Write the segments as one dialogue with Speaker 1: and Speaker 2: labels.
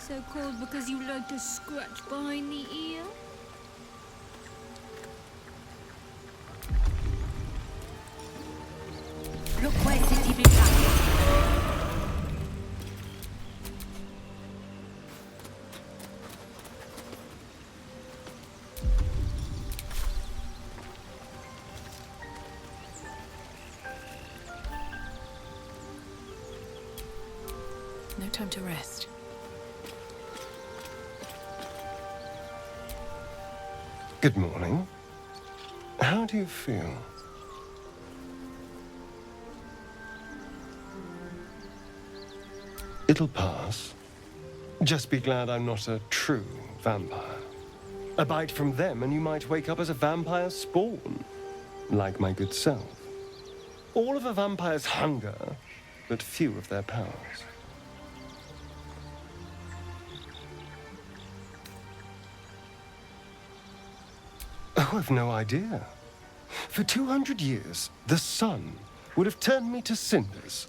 Speaker 1: so called because you like to scratch behind the ear?
Speaker 2: Look where city began.
Speaker 3: No time to rest.
Speaker 4: Good morning. How do you feel? It'll pass. Just be glad I'm not a true vampire. A bite from them and you might wake up as a vampire spawn, like my good self. All of a vampire's hunger, but few of their powers. Oh, I've no idea. For 200 years, the sun would have turned me to cinders.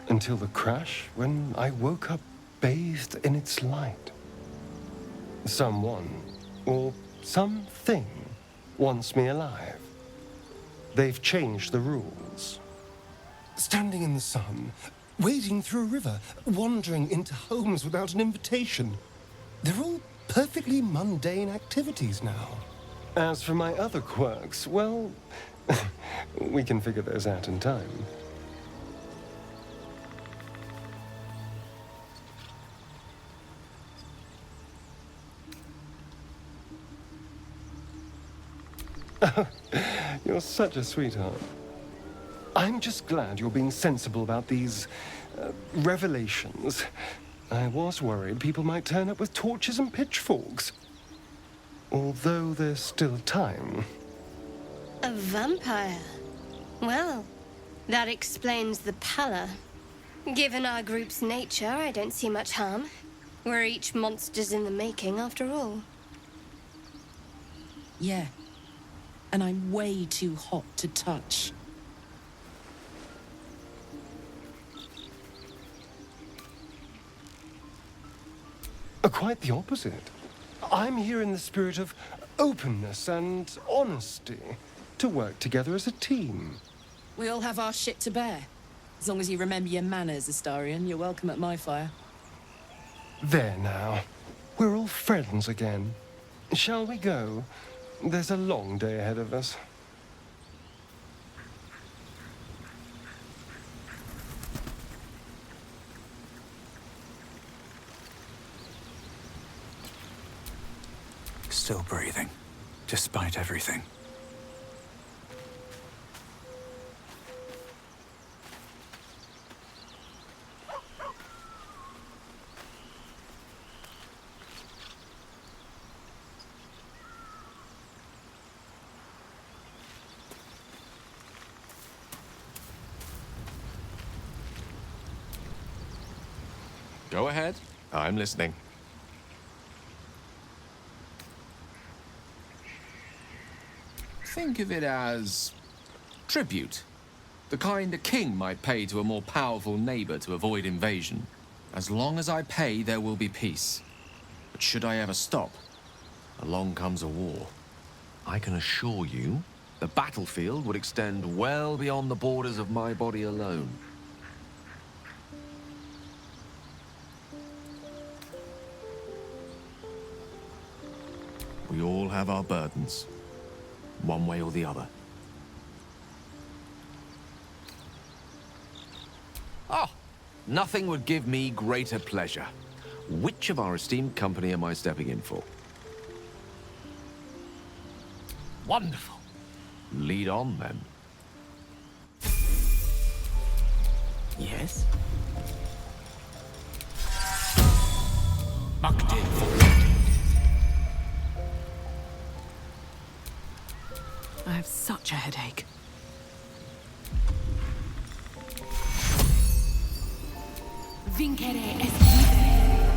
Speaker 4: Until the crash, when I woke up bathed in its light. Someone, or something, wants me alive. They've changed the rules. Standing in the sun, wading through a river, wandering into homes without an invitation. They're all perfectly mundane activities now. As for my other quirks, well, we can figure those out in time. You're such a sweetheart. I'm just glad you're being sensible about these revelations. I was worried people might turn up with torches and pitchforks. Although there's still time.
Speaker 5: A vampire? Well, that explains the pallor. Given our group's nature, I don't see much harm. We're each monsters in the making, after all.
Speaker 3: Yeah. And I'm way too hot to touch.
Speaker 4: Quite the opposite. I'm here in the spirit of openness and honesty, to work together as a team.
Speaker 3: We all have our shit to bear. As long as you remember your manners, Astarion, you're welcome at my fire.
Speaker 4: There now. We're all friends again. Shall we go? There's a long day ahead of us.
Speaker 6: Still breathing, despite everything.
Speaker 7: Go ahead. I'm listening. Think of it as tribute. The kind a king might pay to a more powerful neighbor to avoid invasion. As long as I pay, there will be peace. But should I ever stop, along comes a war. I can assure you, the battlefield would extend well beyond the borders of my body alone. We all have our burdens, one way or the other. Oh, nothing would give me greater pleasure. Which of our esteemed company am I stepping in for? Wonderful. Lead on, then.
Speaker 6: Yes?
Speaker 3: I have such a headache.
Speaker 2: Vincere est vivere.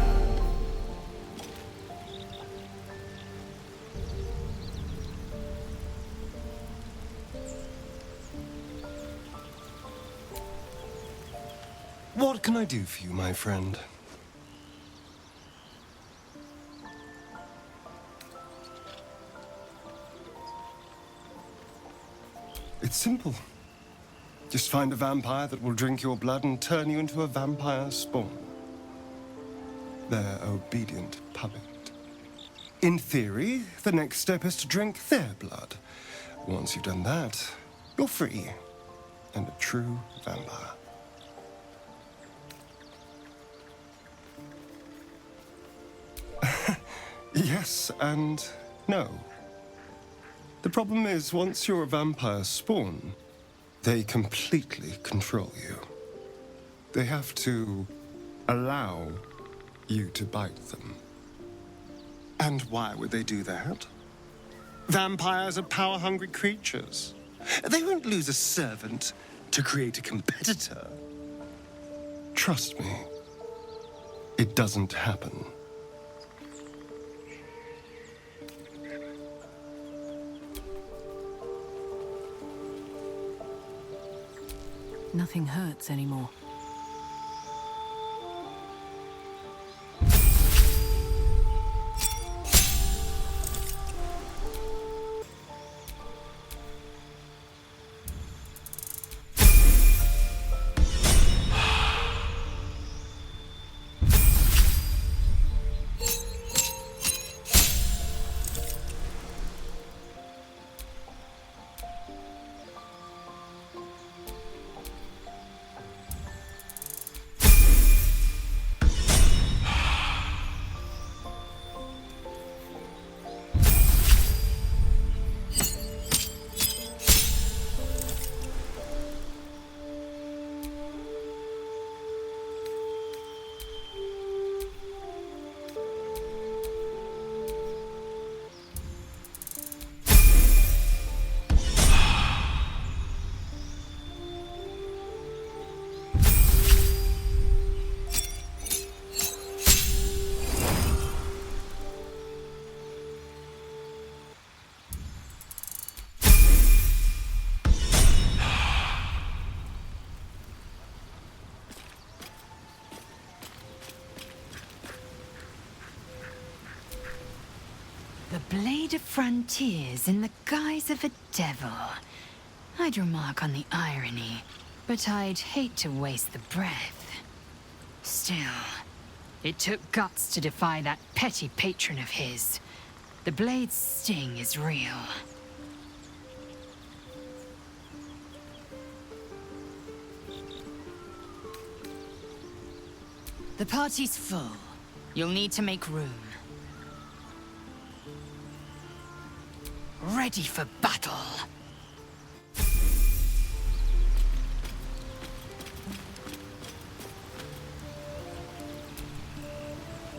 Speaker 4: What can I do for you, my friend? It's simple. Just find a vampire that will drink your blood and turn you into a vampire spawn. Their obedient puppet. In theory, the next step is to drink their blood. Once you've done that, you're free and a true vampire. Yes and no. The problem is, once you're a vampire spawn, they completely control you. They have to allow you to bite them. And why would they do that? Vampires are power-hungry creatures. They won't lose a servant to create a competitor. Trust me, it doesn't happen.
Speaker 2: Nothing hurts anymore. The Blade of Frontiers in the guise of a devil. I'd remark on the irony, but I'd hate to waste the breath. Still, it took guts to defy that petty patron of his. The Blade's sting is real. The party's full. You'll need to make room. Ready for battle.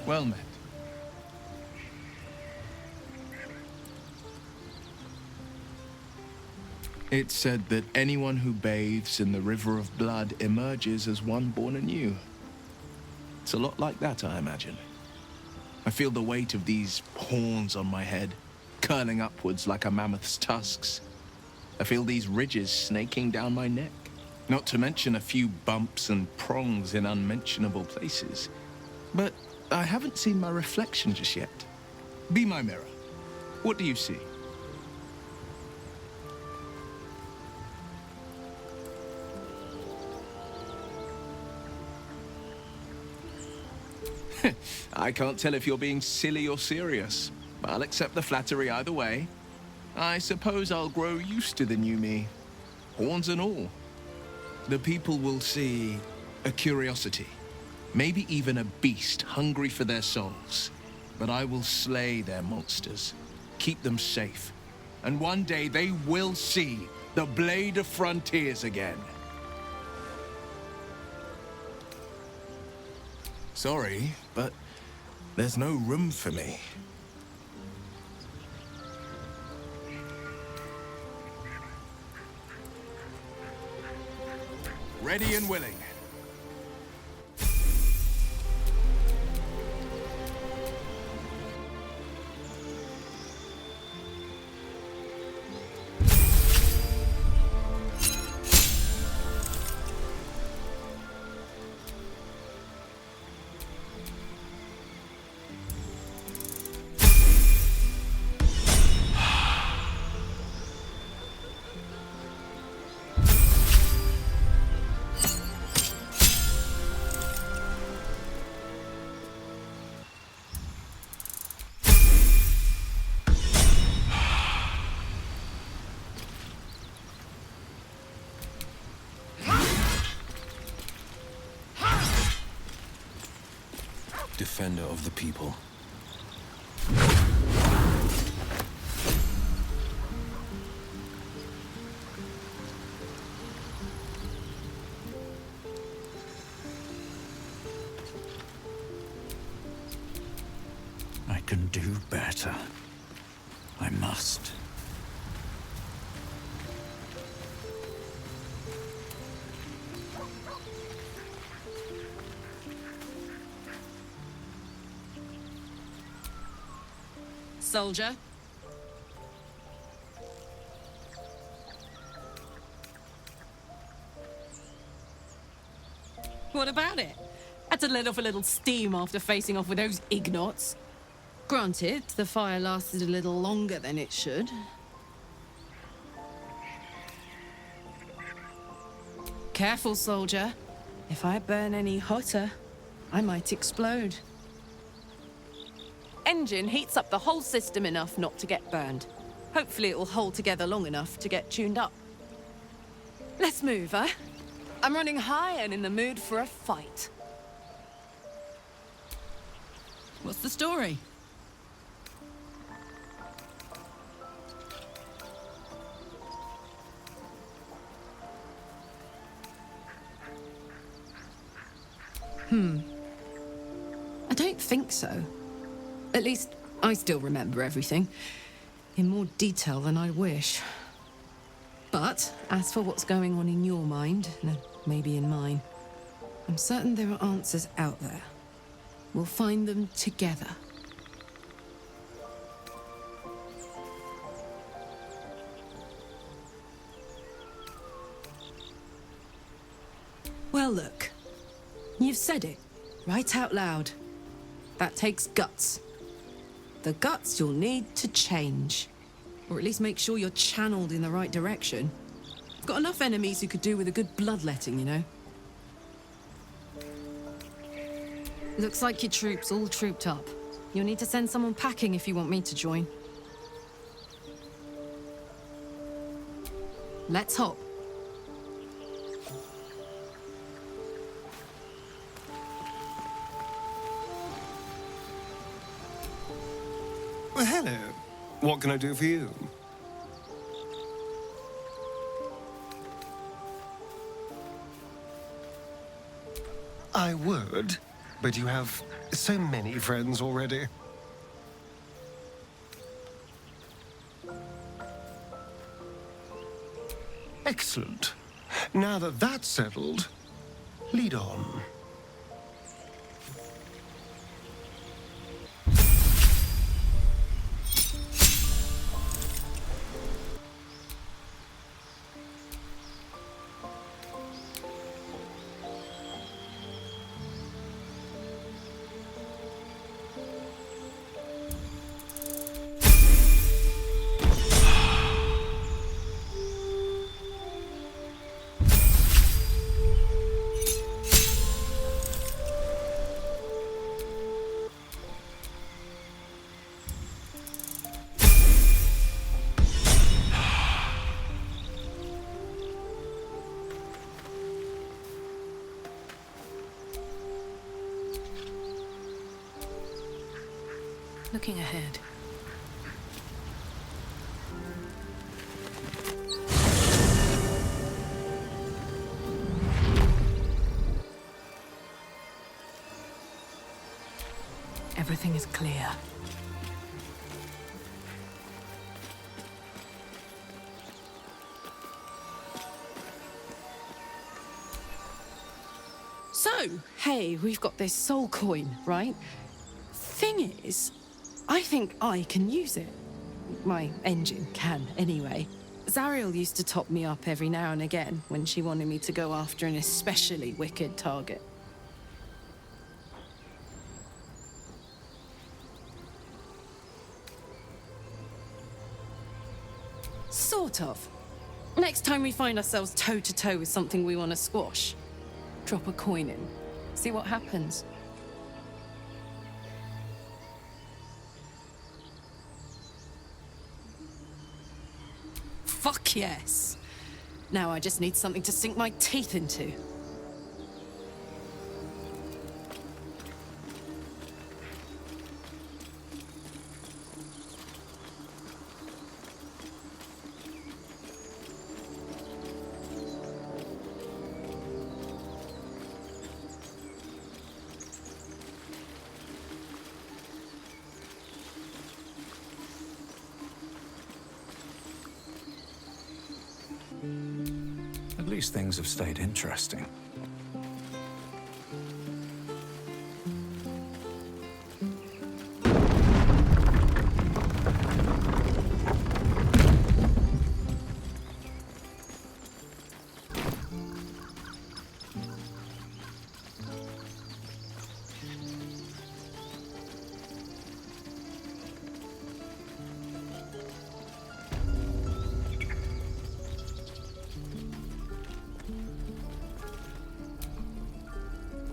Speaker 7: Well met. It's said that anyone who bathes in the river of blood emerges as one born anew. It's a lot like that, I imagine. I feel the weight of these horns on my head, curling upwards like a mammoth's tusks. I feel these ridges snaking down my neck, not to mention a few bumps and prongs in unmentionable places. But I haven't seen my reflection just yet. Be my mirror. What do you see? I can't tell if you're being silly or serious. I'll accept the flattery either way. I suppose I'll grow used to the new me, horns and all. The people will see a curiosity, maybe even a beast hungry for their souls. But I will slay their monsters, keep them safe, and one day they will see the Blade of Frontiers again. Sorry, but there's no room for me. Ready and willing.
Speaker 8: defender of the people.
Speaker 6: I can do better. I must.
Speaker 3: Soldier. What about it? Had to let off a little steam after facing off with those ignots. Granted, the fire lasted a little longer than it should. Careful, soldier. If I burn any hotter, I might explode. Engine heats up the whole system enough not to get burned. Hopefully it will hold together long enough to get tuned up. Let's move, huh? I'm running high and in the mood for a fight. What's the story? I don't think so. At least, I still remember everything. In more detail than I wish. But, as for what's going on in your mind, and maybe in mine, I'm certain there are answers out there. We'll find them together. Well, look. You've said it, right out loud. That takes guts. The guts you'll need to change. Or at least make sure you're channeled in the right direction. Got enough enemies who could do with a good bloodletting, you know? Looks like your troops all trooped up. You'll need to send someone packing if you want me to join. Let's hop.
Speaker 4: Well, hello. What can I do for you? I would, but you have so many friends already. Excellent. Now that that's settled, lead on.
Speaker 2: Looking ahead. Everything is clear.
Speaker 3: So, hey, we've got this soul coin, right? Thing is, I think I can use it. My engine can, anyway. Zariel used to top me up every now and again when she wanted me to go after an especially wicked target. Sort of. Next time we find ourselves toe-to-toe with something we want to squash, drop a coin in. See what happens. Fuck yes. Now I just need something to sink my teeth into.
Speaker 6: least things have stayed interesting.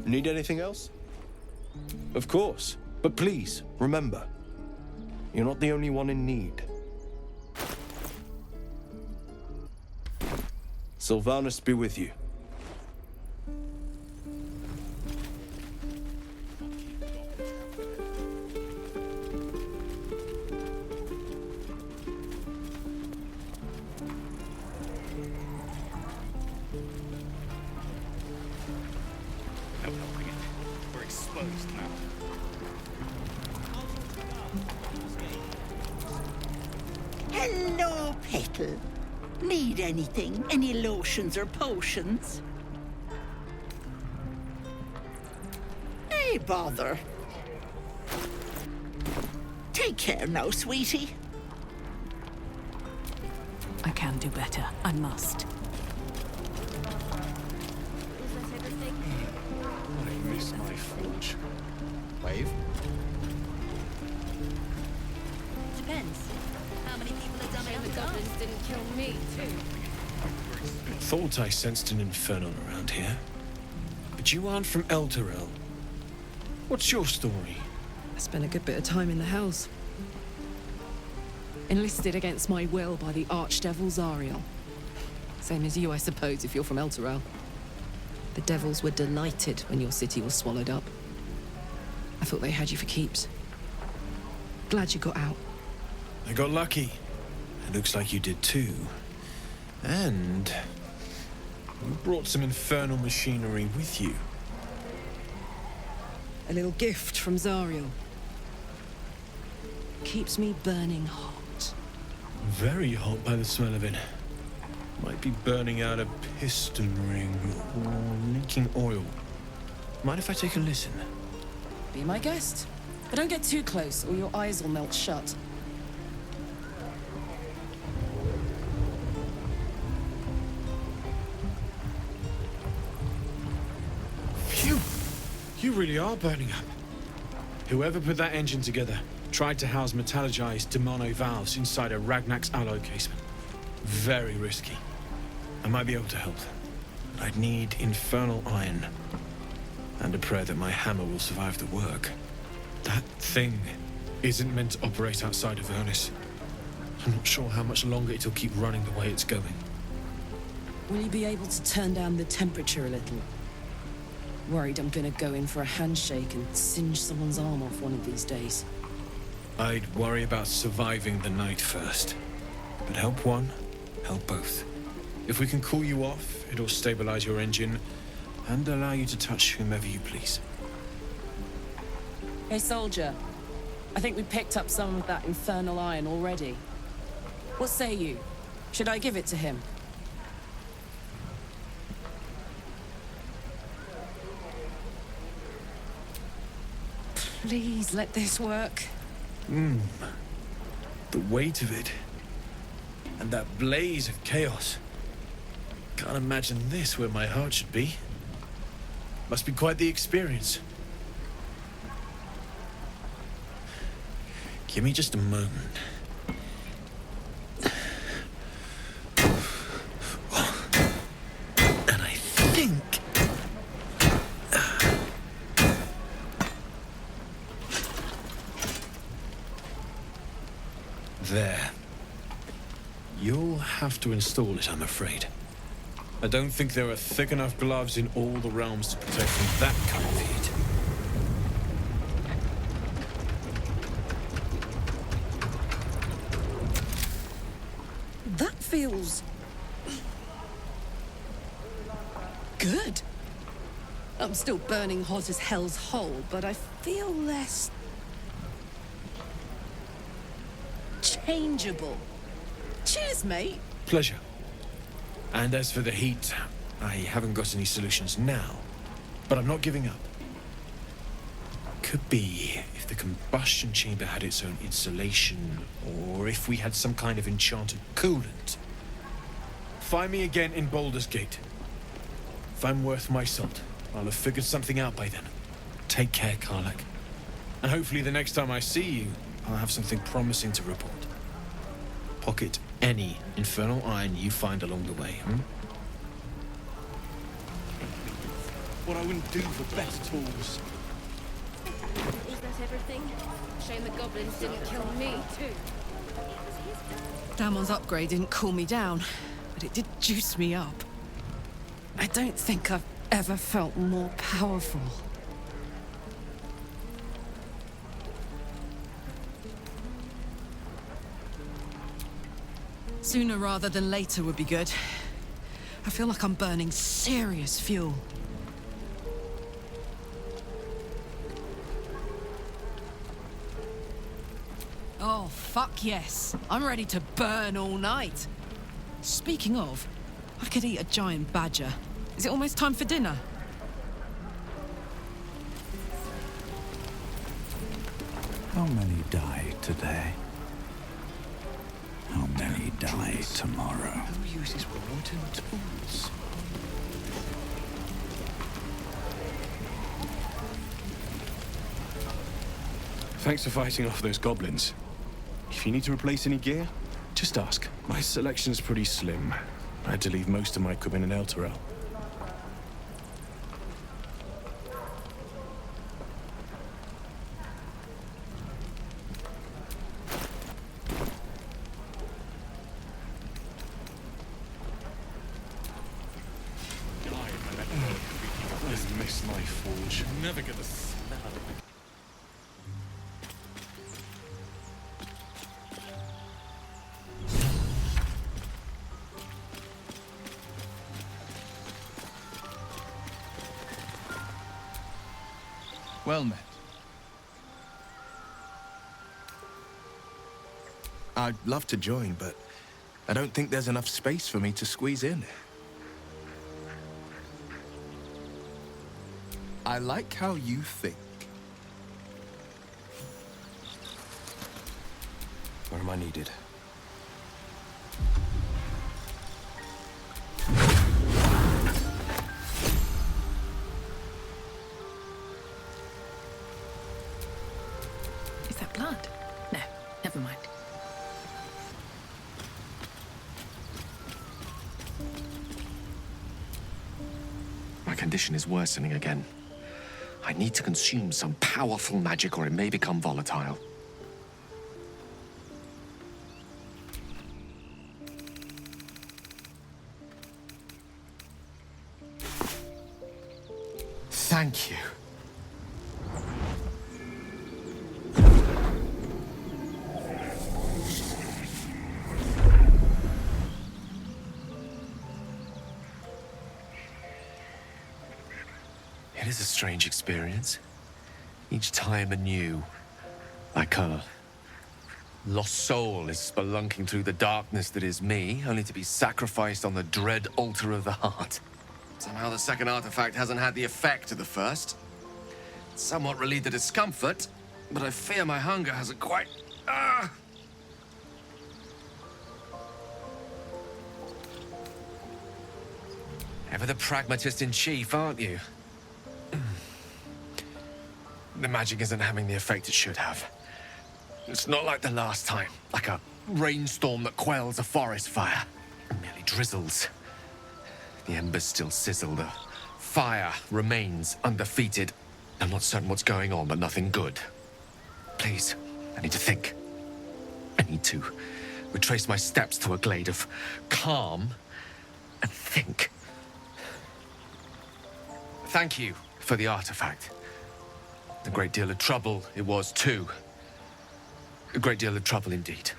Speaker 8: Need anything else? Of course. But please, remember, you're not the only one in need. Sylvanus be with you.
Speaker 9: We're exposed now.
Speaker 10: Hello, Petal. Need anything? Any lotions or potions? Hey, bother. Take care now, sweetie.
Speaker 2: I can do better. I must.
Speaker 9: I miss my forge. Wave?
Speaker 1: Depends. How many people have done it
Speaker 5: The goblins didn't kill me, too.
Speaker 11: Thought I sensed an infernal around here. But you aren't from Elturel. What's your story?
Speaker 3: I spent a good bit of time in the Hells. Enlisted against my will by the Archdevil Zariel. Same as you, I suppose, if you're from Elturel. The devils were delighted when your city was swallowed up. I thought they had you for keeps. Glad you got out.
Speaker 11: I got lucky. It looks like you did too. And you brought some infernal machinery with you.
Speaker 3: A little gift from Zariel. Keeps me burning hot.
Speaker 11: Very hot by the smell of it. Might be burning out a piston ring or leaking oil. Mind if I take a listen?
Speaker 3: Be my guest. But don't get too close or your eyes will melt shut.
Speaker 11: Phew! You really are burning up. Whoever put that engine together tried to house metallurgized Demono valves inside a Ragnak's alloy casement. Very risky. I might be able to help, but I'd need infernal iron. And a prayer that my hammer will survive the work. That thing isn't meant to operate outside of Ernest. I'm not sure how much longer it'll keep running the way it's going.
Speaker 3: Will you be able to turn down the temperature a little? Worried I'm gonna go in for a handshake and singe someone's arm off one of these days.
Speaker 11: I'd worry about surviving the night first. But help one, help both. If we can cool you off, it'll stabilize your engine and allow you to touch whomever you please.
Speaker 3: Hey, soldier. I think we picked up some of that infernal iron already. What say you? Should I give it to him? Please let this work.
Speaker 11: The weight of it. And that blaze of chaos. Can't imagine this where my heart should be. Must be quite the experience. Give me just a moment. And I think... There. You'll have to install it, I'm afraid. I don't think there are thick enough gloves in all the realms to protect from that kind of heat.
Speaker 3: That feels... good. I'm still burning hot as hell's hole, but I feel less... changeable. Cheers, mate.
Speaker 11: Pleasure. And as for the heat, I haven't got any solutions now, but I'm not giving up. Could be if the combustion chamber had its own insulation, or if we had some kind of enchanted coolant. Find me again in Baldur's Gate. If I'm worth my salt, I'll have figured something out by then. Take care, Karlach. And hopefully the next time I see you, I'll have something promising to report. Pocket any infernal iron you find along the way,
Speaker 8: What I wouldn't do for better tools.
Speaker 1: Is that everything? Shame the goblins didn't kill me, too.
Speaker 3: Damon's upgrade didn't cool me down, but it did juice me up. I don't think I've ever felt more powerful. Sooner rather than later would be good. I feel like I'm burning serious fuel. Oh, fuck yes. I'm ready to burn all night. Speaking of, I could eat a giant badger. Is it almost time for dinner?
Speaker 6: How many die today? How many die tomorrow?
Speaker 8: Who uses wooden tools?
Speaker 11: Thanks for fighting off those goblins. If you need to replace any gear, just ask. My selection's pretty slim. I had to leave most of my equipment in El Terrell. I miss my forge. Never get the smell of it.
Speaker 7: Well met.
Speaker 8: I'd love to join, but I don't think there's enough space for me to squeeze in. I like how you think. Where am I needed?
Speaker 3: Is that blood? No, never mind.
Speaker 7: My condition is worsening again. I need to consume some powerful magic or it may become volatile. Thank you. It is a strange experience. Each time anew. Like a lost soul is spelunking through the darkness that is me, only to be sacrificed on the dread altar of the heart. Somehow the second artifact hasn't had the effect of the first. It's somewhat relieved the discomfort, but I fear my hunger hasn't quite... Ever the pragmatist in chief, aren't you? The magic isn't having the effect it should have. It's not like the last time, like a rainstorm that quells a forest fire. It merely drizzles. The embers still sizzle, the fire remains undefeated. I'm not certain what's going on, but nothing good. Please, I need to think. I need to retrace my steps to a glade of calm and think. Thank you for the artifact. A great deal of trouble it was, too. A great deal of trouble indeed.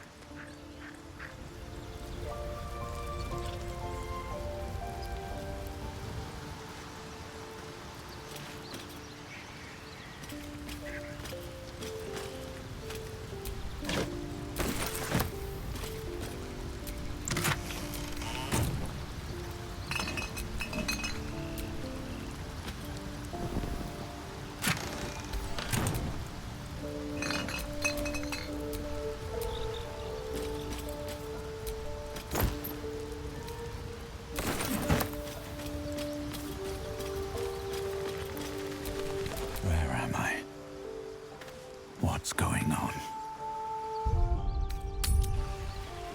Speaker 6: what's going on.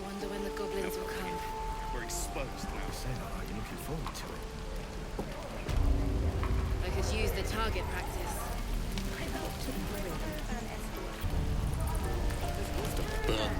Speaker 1: Wonder when the goblins will come.
Speaker 9: We're exposed now.
Speaker 12: So, are you looking forward to it?
Speaker 1: I could use the target practice.
Speaker 9: Burn.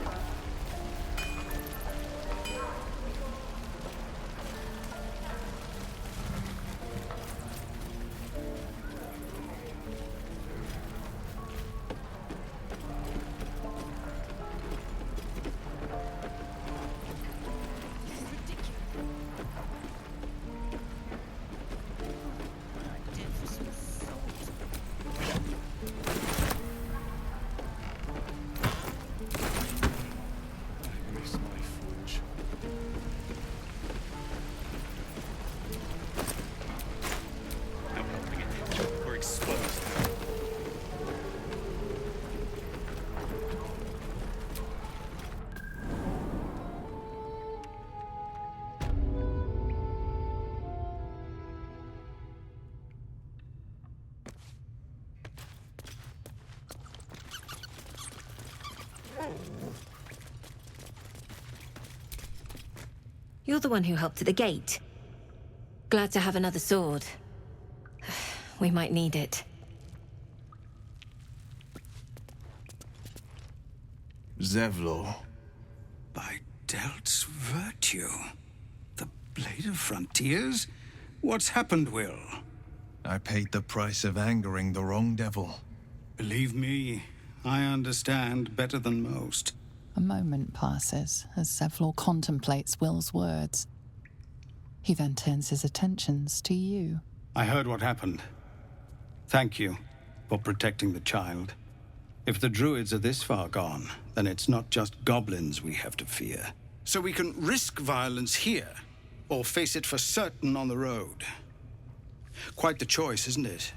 Speaker 9: We're exposed.
Speaker 1: You're the one who helped at the gate. Glad to have another sword. We might need it.
Speaker 6: Zevlor.
Speaker 13: By Delt's virtue. The Blade of Frontiers? What's happened, Will?
Speaker 6: I paid the price of angering the wrong devil.
Speaker 13: Believe me, I understand better than most.
Speaker 14: A moment passes as Zevlor contemplates Will's words. He then turns his attentions to you.
Speaker 13: I heard what happened. Thank you for protecting the child. If the druids are this far gone, then it's not just goblins we have to fear. So we can risk violence here, or face it for certain on the road. Quite the choice, isn't it?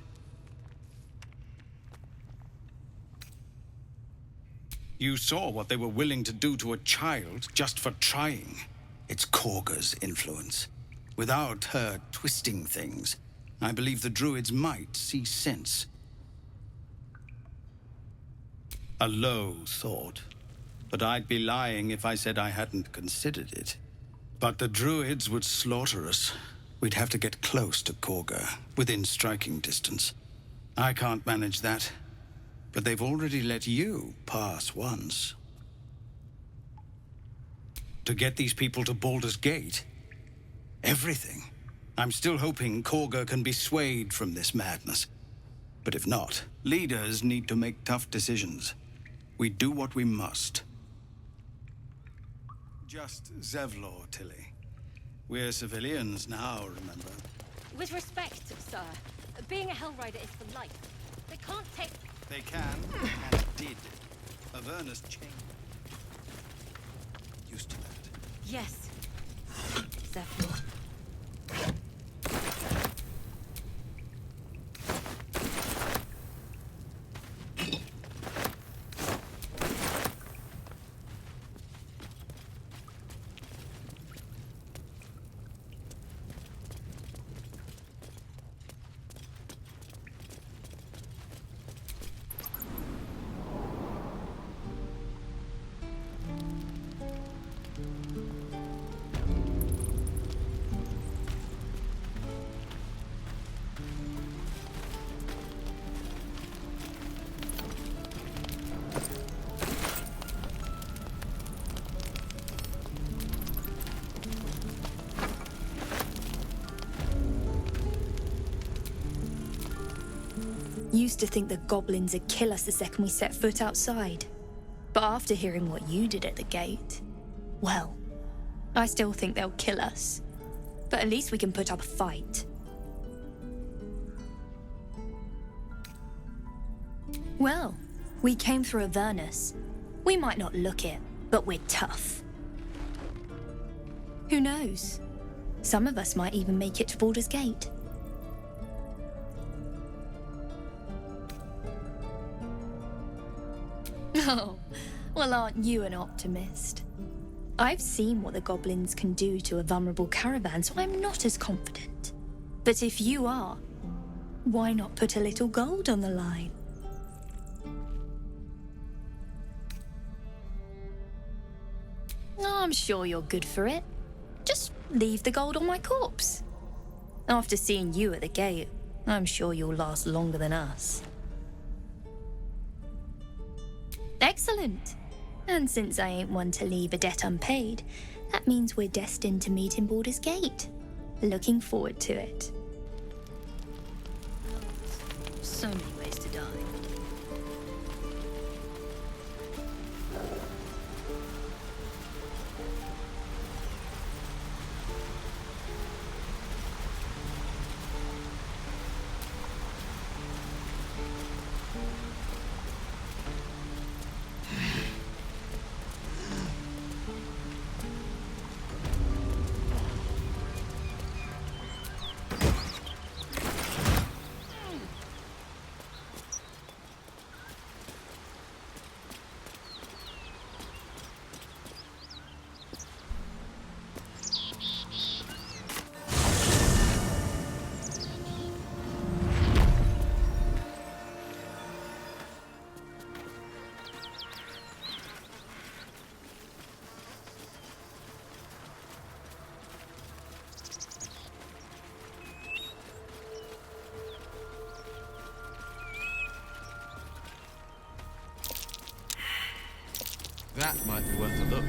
Speaker 13: You saw what they were willing to do to a child just for trying. It's Korga's influence. Without her twisting things, I believe the druids might see sense. A low thought, but I'd be lying if I said I hadn't considered it. But the druids would slaughter us. We'd have to get close to Korga, within striking distance. I can't manage that. But they've already let you pass once. To get these people to Baldur's Gate? Everything. I'm still hoping Korga can be swayed from this madness. But if not, leaders need to make tough decisions. We do what we must. Just Zevlor, Tilly. We're civilians now, remember?
Speaker 5: With respect, sir, being a Hellrider is for life. They can't take...
Speaker 13: They can, and did. Avernus changed. Used to that.
Speaker 1: Yes. Zevlor.
Speaker 15: Used to think the goblins would kill us the second we set foot outside. But after hearing what you did at the gate, well, I still think they'll kill us. But at least we can put up a fight. Well, we came through Avernus. We might not look it, but we're tough. Who knows? Some of us might even make it to Baldur's Gate. Oh, well, aren't you an optimist? I've seen what the goblins can do to a vulnerable caravan, so I'm not as confident. But if you are, why not put a little gold on the line? I'm sure you're good for it. Just leave the gold on my corpse. After seeing you at the gate, I'm sure you'll last longer than us. Excellent. And since I ain't one to leave a debt unpaid, that means we're destined to meet in Baldur's Gate. Looking forward to it. So many ways to die.
Speaker 7: That might be worth a look.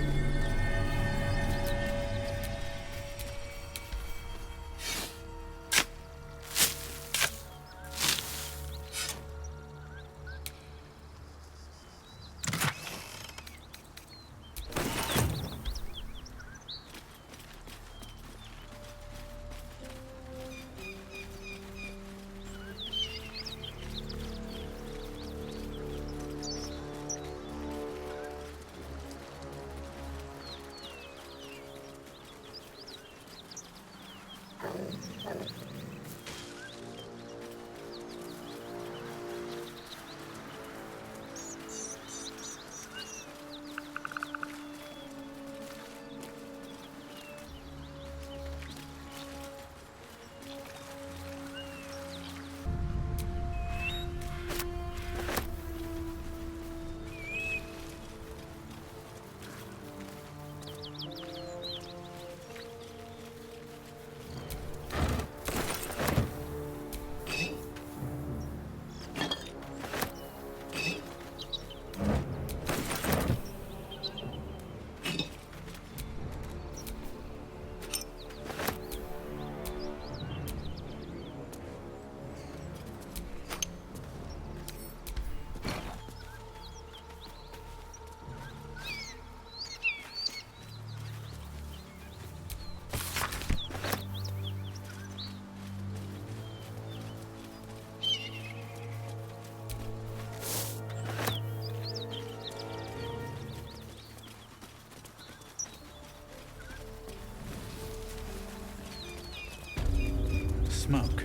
Speaker 16: Smoke.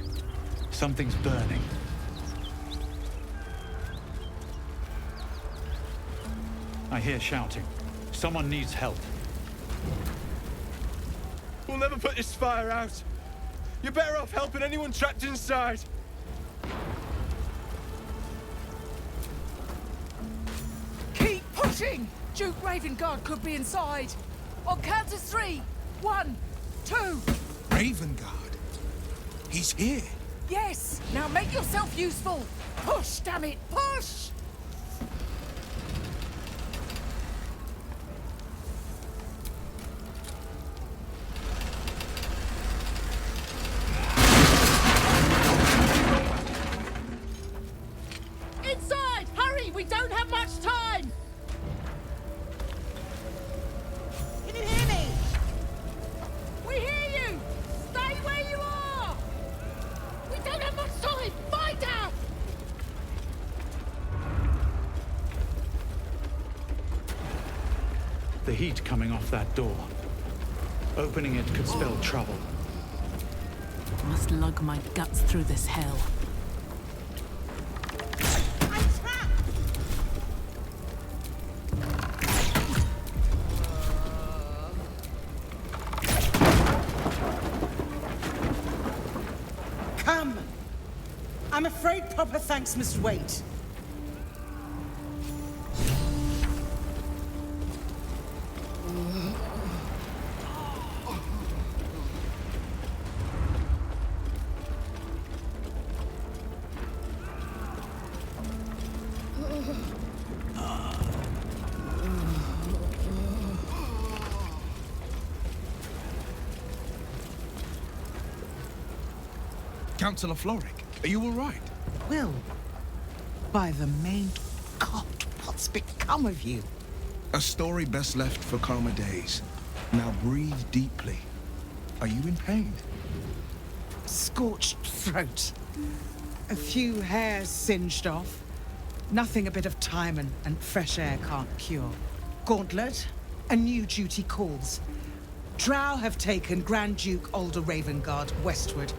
Speaker 16: Something's burning. I hear shouting. Someone needs help.
Speaker 8: We'll never put this fire out. You're better off helping anyone trapped inside.
Speaker 17: Keep pushing! Duke Ravengard could be inside. On count of 3. 1, 2.
Speaker 6: Ravengard? He's here.
Speaker 17: Yes! Now make yourself useful! Push, damn it! Push! Inside! Hurry! We don't have much time! Can you hear me? We hear you! Stay where you are! We don't have much time! Fight out!
Speaker 16: The heat coming off that door. Opening it could spell trouble.
Speaker 17: Must lug my guts through this hell.
Speaker 18: Come! I'm afraid proper thanks must wait.
Speaker 6: Councillor Floric, are you all right?
Speaker 18: Will, by the main God, what's become of you?
Speaker 6: A story best left for calmer days. Now breathe deeply. Are you in pain?
Speaker 18: Scorched throat. A few hairs singed off. Nothing a bit of time and fresh air can't cure. Gauntlet, a new duty calls. Drow have taken Grand Duke Alder Ravengard westward,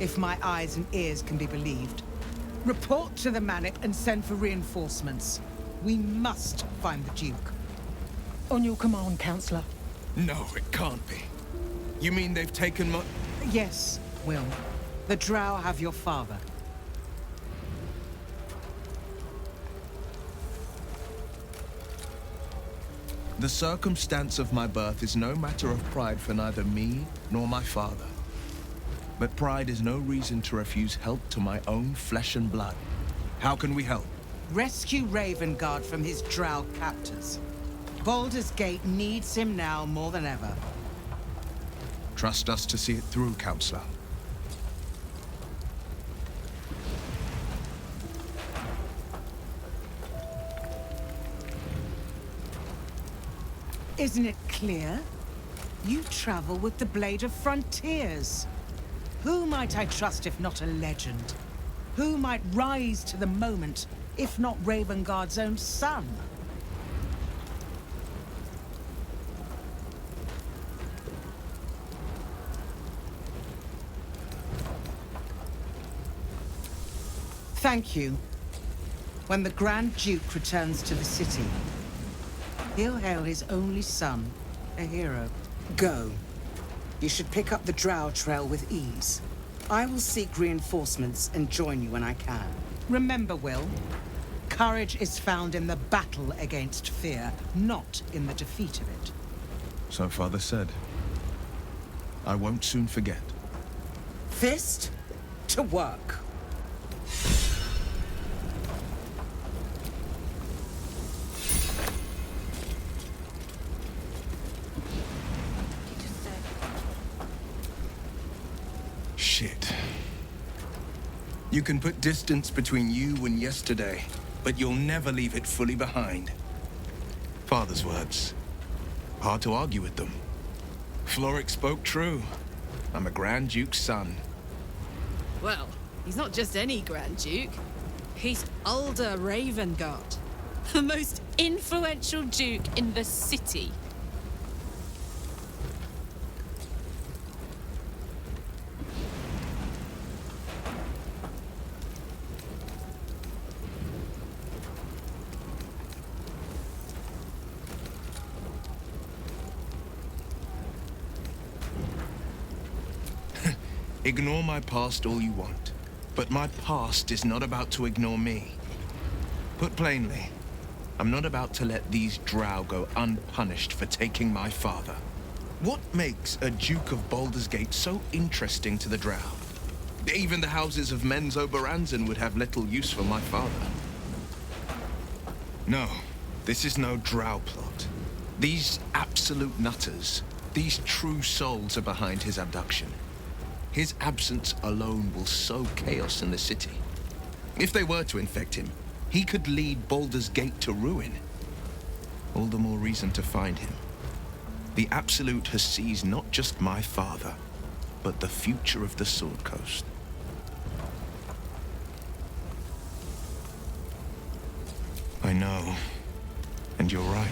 Speaker 18: if my eyes and ears can be believed. Report to the Manic and send for reinforcements. We must find the Duke. On your command, Councillor.
Speaker 6: No, it can't be. You mean they've taken my...
Speaker 18: Yes, Will. The Drow have your father.
Speaker 6: The circumstance of my birth is no matter of pride for neither me nor my father. But pride is no reason to refuse help to my own flesh and blood. How can we help?
Speaker 18: Rescue Ravengard from his Drow captors. Baldur's Gate needs him now more than ever.
Speaker 6: Trust us to see it through, Councillor.
Speaker 18: Isn't it clear? You travel with the Blade of Frontiers. Who might I trust if not a legend? Who might rise to the moment if not Ravengard's own son? Thank you. When the Grand Duke returns to the city, he'll hail his only son a hero. Go. You should pick up the Drow trail with ease. I will seek reinforcements and join you when I can. Remember, Will, courage is found in the battle against fear, not in the defeat of it.
Speaker 6: So Father said. I won't soon forget.
Speaker 18: Fist to work.
Speaker 6: Shit. You can put distance between you and yesterday, but you'll never leave it fully behind. Father's words. Hard to argue with them. Floric spoke true. I'm a Grand Duke's son.
Speaker 3: Well, he's not just any Grand Duke. He's Alder Ravengard, the most influential Duke in the city.
Speaker 6: Ignore my past all you want, but my past is not about to ignore me. Put plainly, I'm not about to let these Drow go unpunished for taking my father. What makes a Duke of Baldur's Gate so interesting to the Drow? Even the houses of Men's Oberanzen would have little use for my father. No, this is no Drow plot. These absolute nutters, these true souls are behind his abduction. His absence alone will sow chaos in the city. If they were to infect him, he could lead Baldur's Gate to ruin. All the more reason to find him. The Absolute has seized not just my father, but the future of the Sword Coast. I know, and you're right.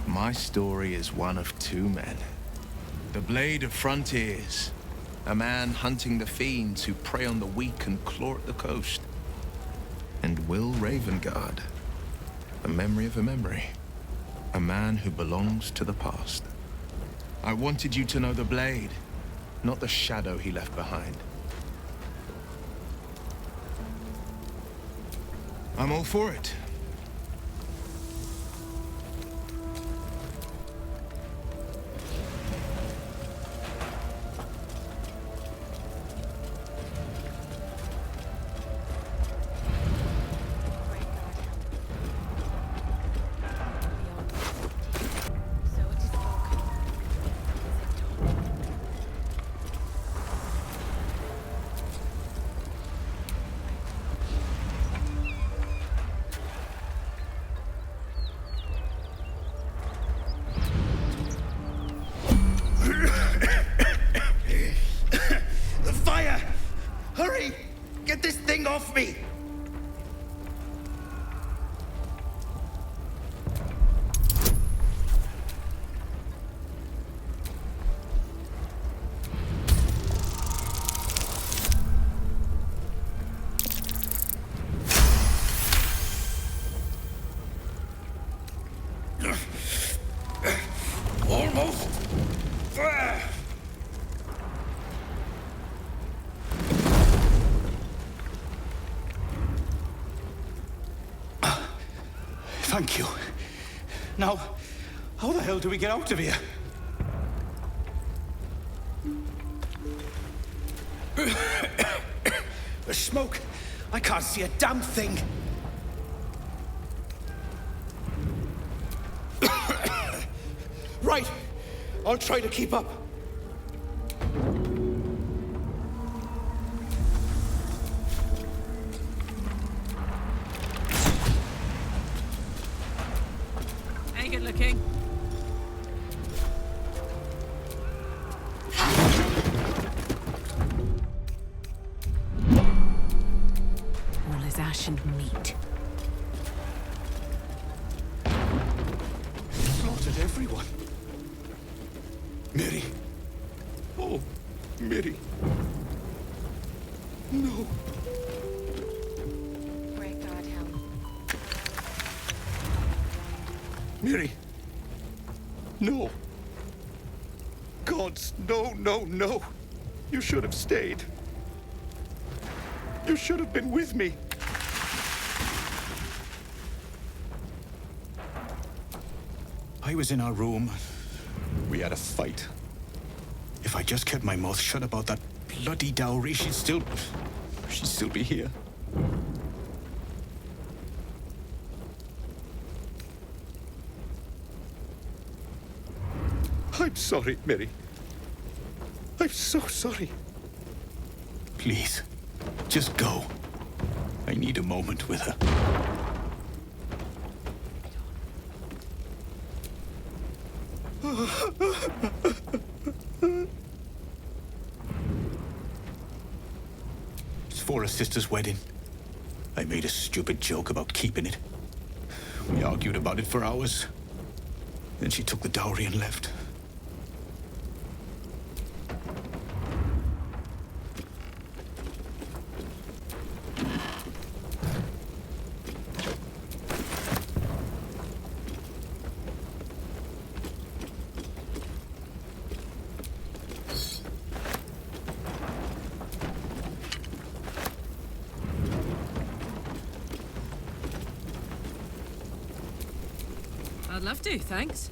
Speaker 6: My story is one of two men. The Blade of Frontiers, a man hunting the fiends who prey on the weak and claw at the coast. And Will Ravengard, a memory of a memory, a man who belongs to the past. I wanted you to know the Blade, not the shadow he left behind. I'm all for it.
Speaker 13: Thank you. Now, how the hell do we get out of here? The smoke! I can't see a damn thing! Right! I'll try to keep up.
Speaker 3: Ain't good looking. All is ash and meat.
Speaker 13: Slaughtered everyone. Mary. Oh, Mary. No.
Speaker 2: Great God, help.
Speaker 13: Mary. No. Gods, no, no, no. You should have stayed. You should have been with me. I was in our room. We had a fight. If I just kept my mouth shut about that bloody dowry, she'd still be here. I'm sorry, Mary. I'm so sorry. Please, just go. I need a moment with her. It's for her sister's wedding. I made a stupid joke about keeping it. We argued about it for hours. Then she took the dowry and left.
Speaker 3: I'd love to, thanks.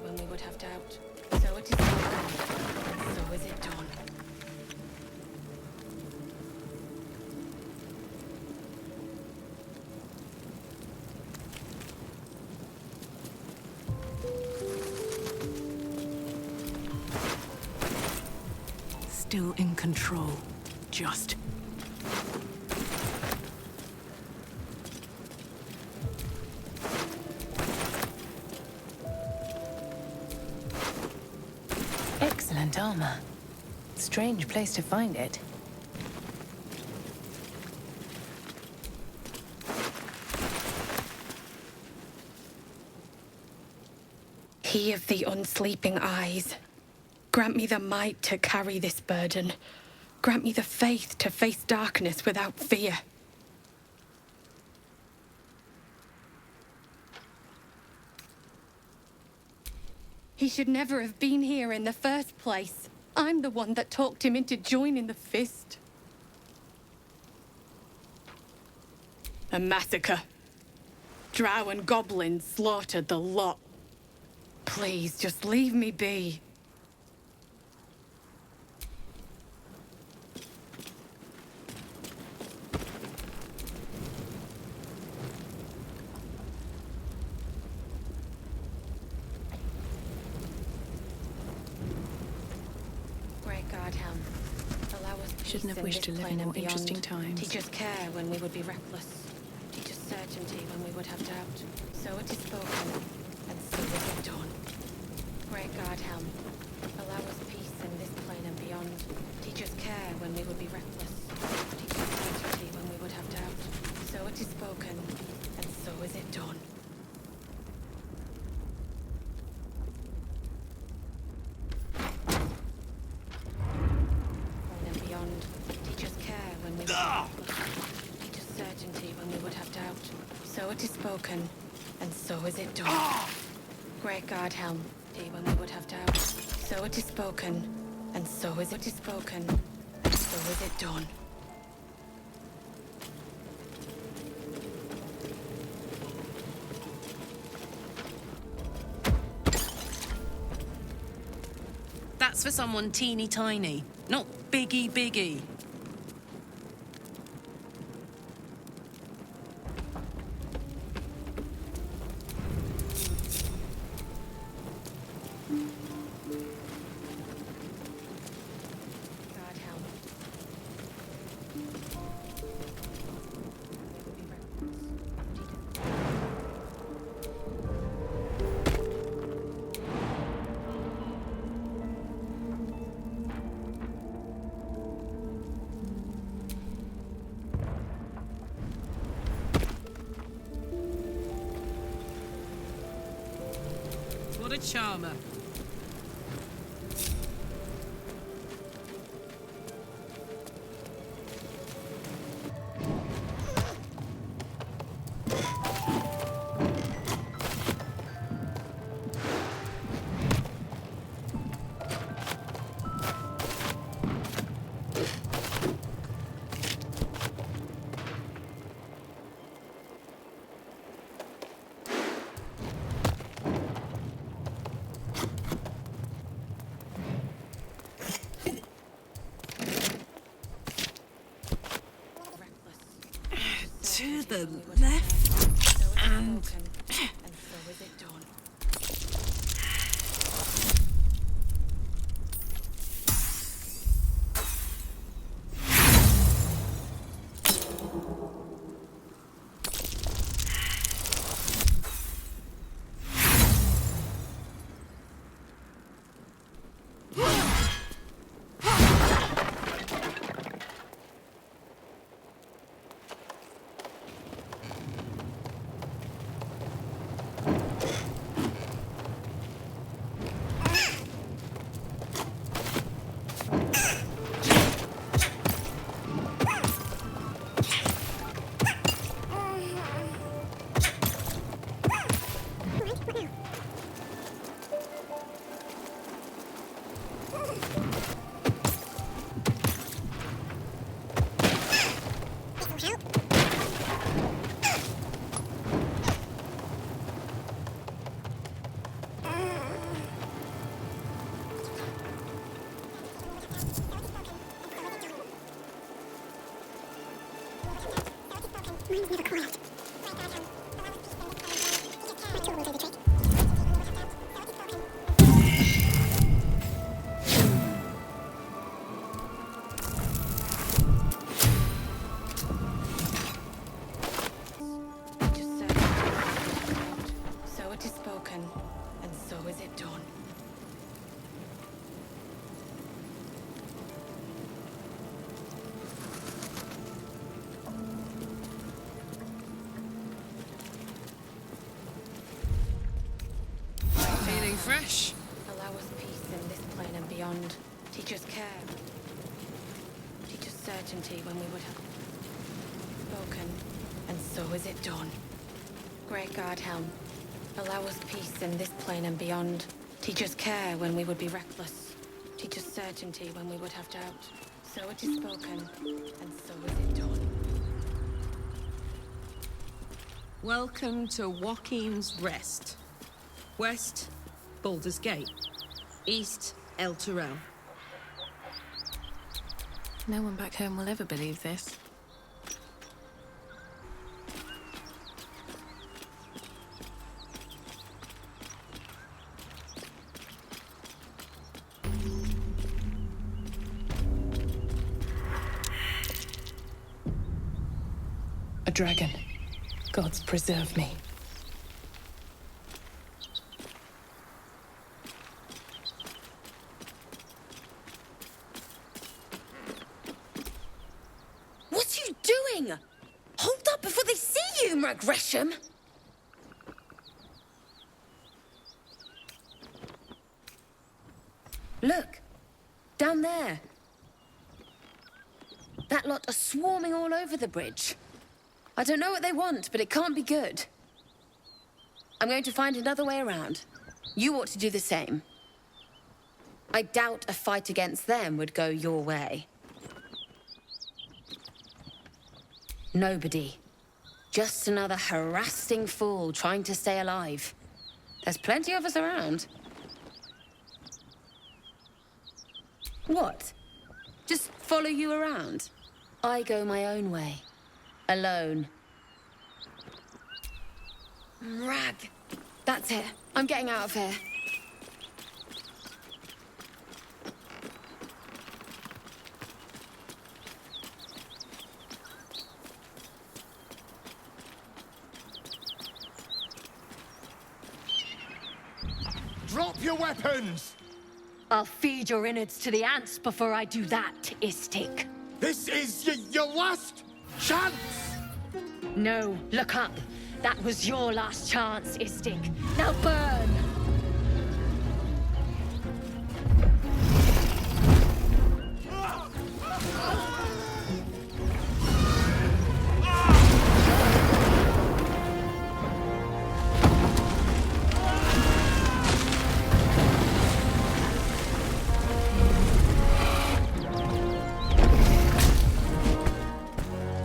Speaker 2: When we would have doubt. So it is spoken, so is it done.
Speaker 3: Still in control. Just.
Speaker 2: Excellent armor. Strange place to find it.
Speaker 19: He of the unsleeping eyes, grant me the might to carry this burden. Grant me the faith to face darkness without fear. He should never have been here in the first place. I'm the one that talked him into joining the Fist. A massacre. Drow and goblins slaughtered the lot. Please, just leave me be.
Speaker 2: Shouldn't have wished to live in more interesting times. Teach us care when we would be reckless. Teach us
Speaker 19: Teach us certainty when we would have doubt. So it is spoken, and so is it done. Great God, Helm, allow us peace in this plane and beyond. Teach us care when we would be reckless. Teach us certainty when we would have doubt. So it is spoken, and so is it done. Plane and beyond. Teach us care when we would have reckless. Teach us certainty when we would have doubt. So it is spoken, and so is it done. Great God, Helm, when we would have doubt. So it is spoken, and so is it spoken, and so is it done.
Speaker 3: That's for someone teeny tiny, not biggie biggie.
Speaker 19: God, Helm.
Speaker 3: What a charmer. To the left and...
Speaker 19: And so is it done. So it is spoken, and so is it done.
Speaker 3: Feeling fresh?
Speaker 19: Allow us peace in this plane and beyond. Teach us care. Teach us certainty when we would have spoken, and so is it done. Great God, Helm, allow us peace in this plane and beyond. Teach us care when we would be reckless. Teach us certainty when we would have doubt. So it is spoken, and so is it done.
Speaker 3: Welcome to Joaquin's Rest. West, Baldur's Gate. East, El Terrell.
Speaker 1: No one back home will ever believe this.
Speaker 14: A dragon.
Speaker 20: Gods preserve me.
Speaker 21: What are you doing? Hold up before they see you, Gresham. Look, down there. That lot are swarming all over the bridge. I don't know what they want, but it can't be good. I'm going to find another way around. You ought to do the same. I doubt a fight against them would go your way. Nobody. Just another harassing fool trying to stay alive. There's plenty of us around. What? Just follow you around? I go my own way. Alone. Rag. That's it. I'm getting out of here.
Speaker 22: Drop your weapons!
Speaker 23: I'll feed your innards to the ants before I do that, Istik.
Speaker 22: This is your last chance!
Speaker 23: No, look up. That was your last chance, Istik. Now burn!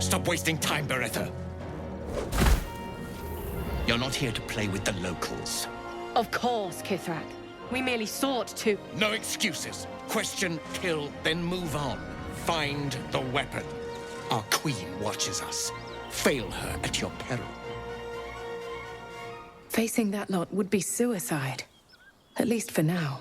Speaker 22: Stop wasting time, Beretta. You're not here to play with the locals.
Speaker 23: Of course, Kithrak. We merely sought to...
Speaker 22: No excuses. Question, kill, then move on. Find the weapon. Our queen watches us. Fail her at your peril.
Speaker 20: Facing that lot would be suicide. At least for now.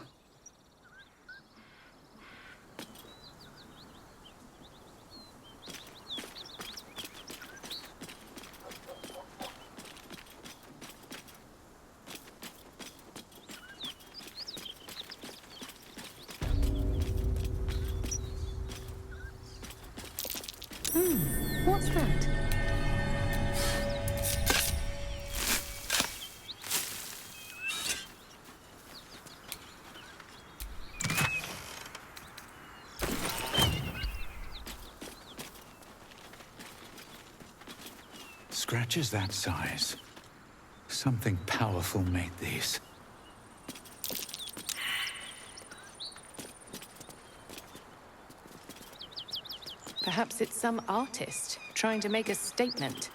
Speaker 23: What's that?
Speaker 16: Scratches that size. Something powerful made these.
Speaker 20: Perhaps it's some artist trying to make a statement.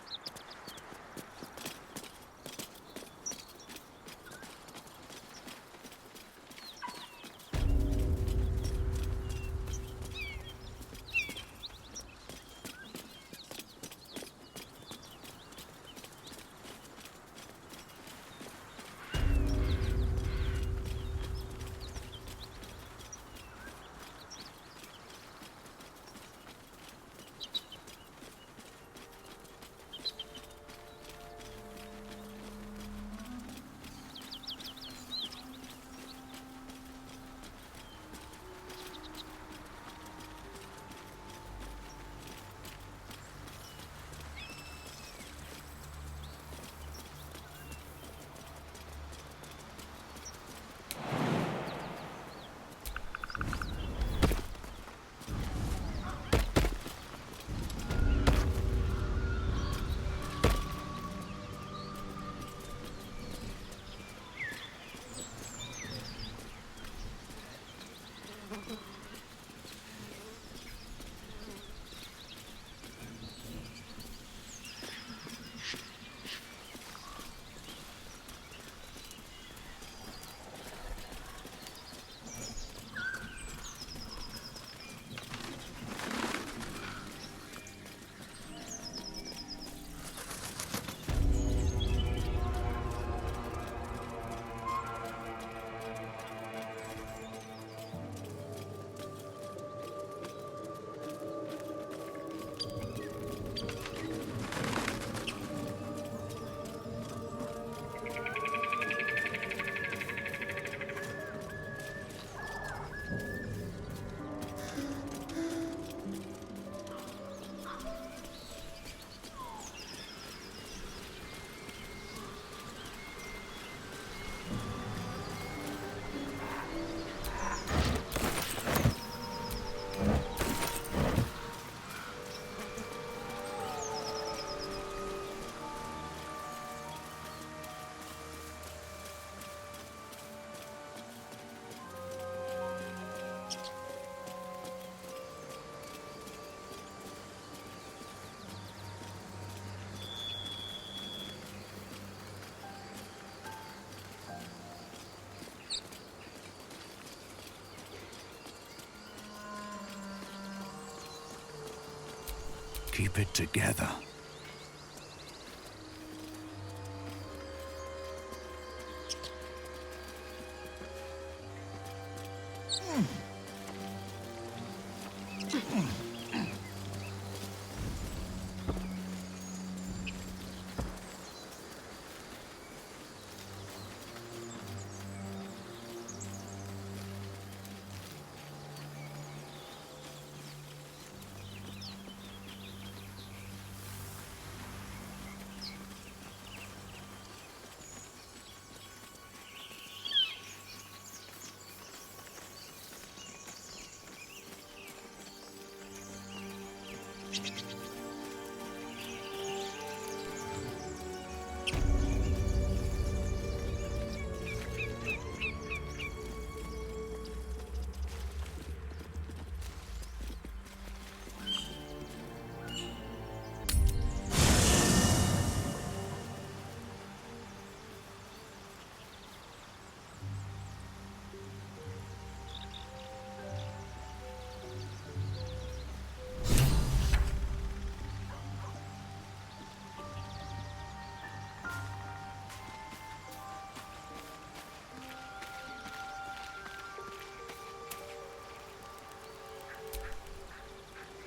Speaker 4: keep it together.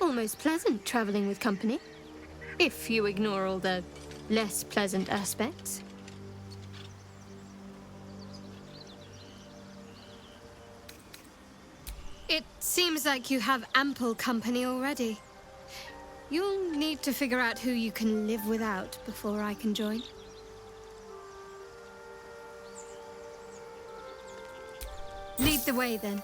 Speaker 5: Almost pleasant traveling with company, if you ignore all the less pleasant aspects. It seems like you have ample company already. You'll need to figure out who you can live without before I can join. Lead the way, then.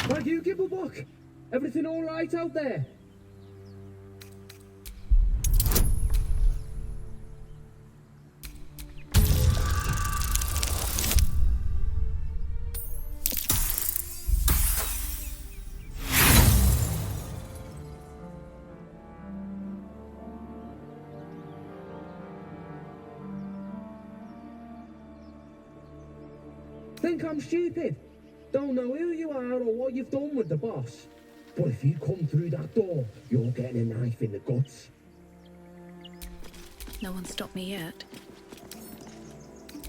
Speaker 10: Thank you, Gibblebuck. Everything all right out there? Think I'm stupid? Don't know who you are or what you've done with the boss. But if you come through that door, you're getting a knife in the guts.
Speaker 20: No one stopped me yet.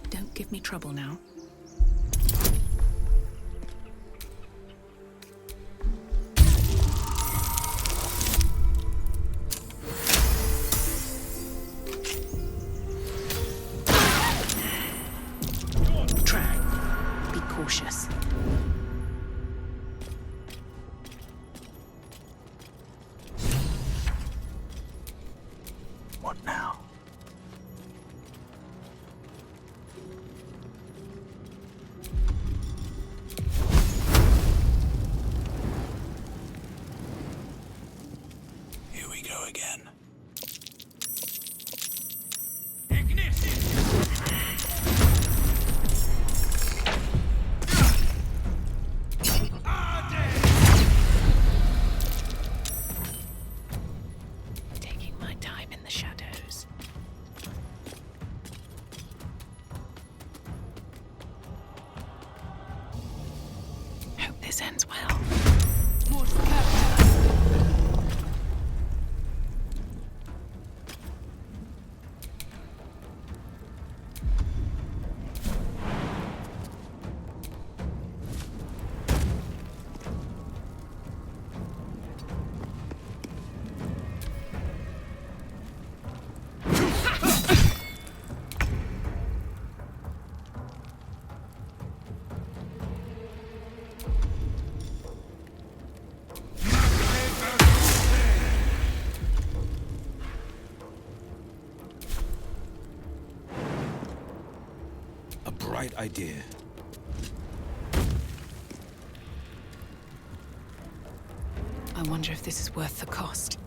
Speaker 20: Don't give me trouble now. Try. Be cautious.
Speaker 4: What now? Here we go again.
Speaker 20: Taking my time in the shadows. Hope this ends well.
Speaker 8: A bright idea.
Speaker 20: I wonder if this is worth the cost.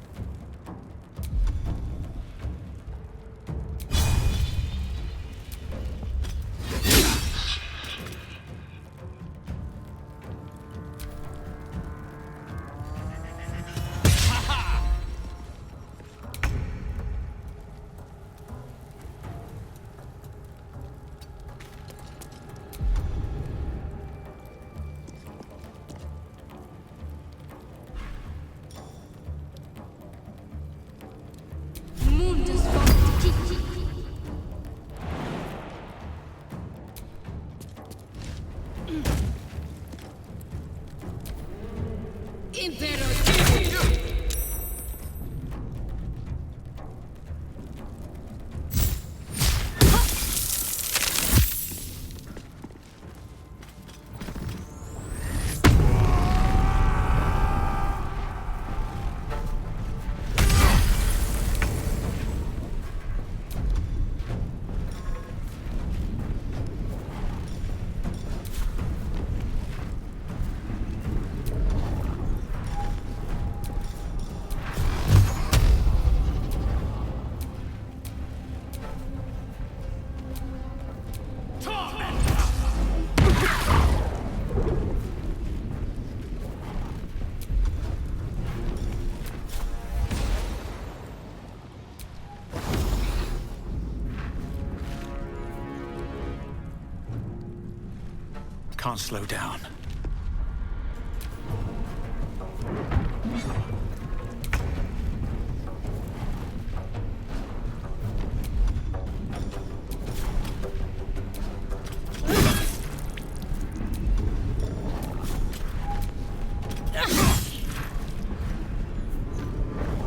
Speaker 16: Can't slow down.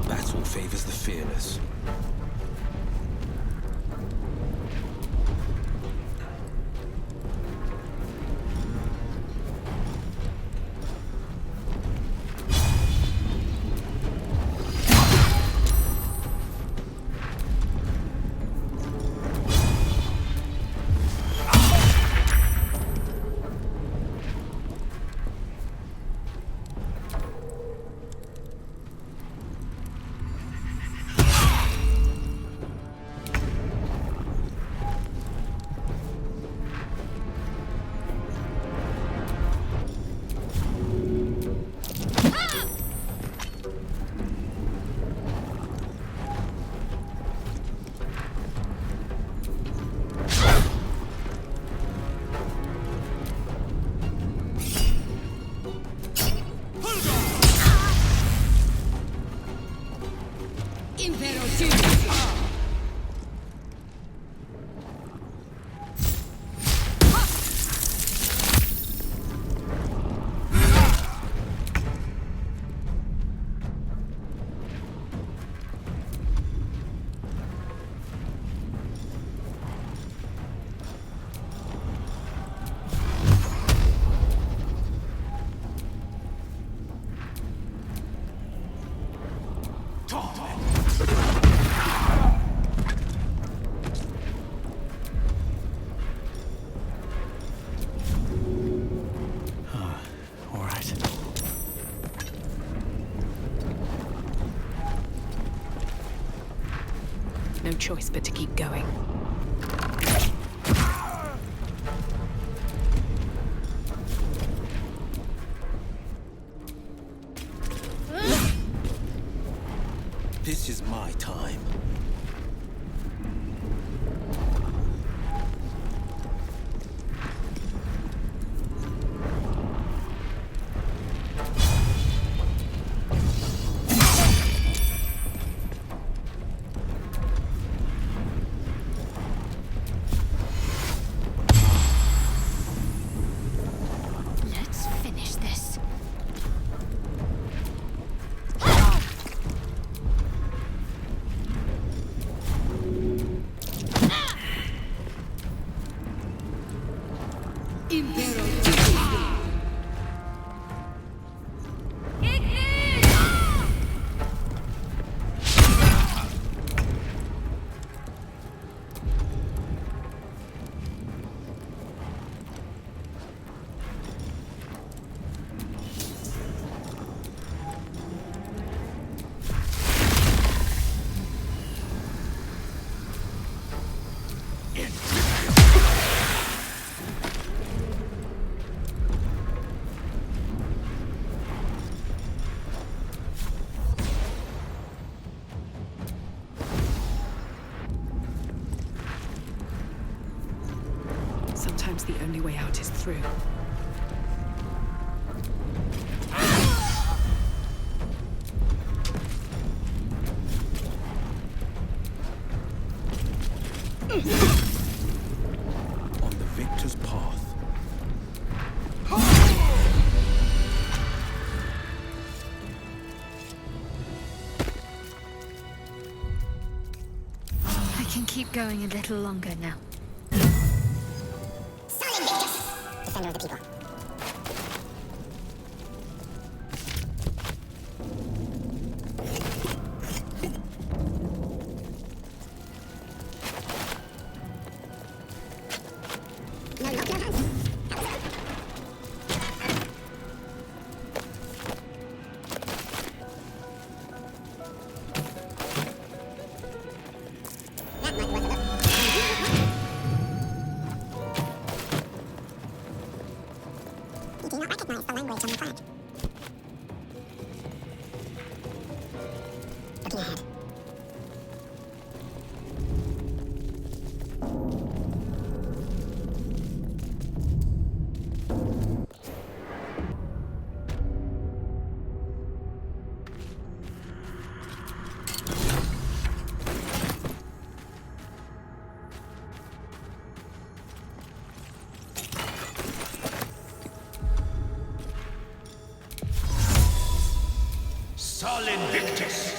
Speaker 8: Battle favors the fearless.
Speaker 20: No choice but to keep going.
Speaker 8: This is my time.
Speaker 9: the only way out is through.
Speaker 4: On the victor's path.
Speaker 15: I can keep going a little longer now.
Speaker 11: Defender of the people.
Speaker 22: Sol Invictus!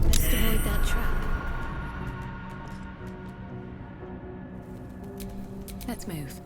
Speaker 15: Best avoid that trap.
Speaker 9: Let's move.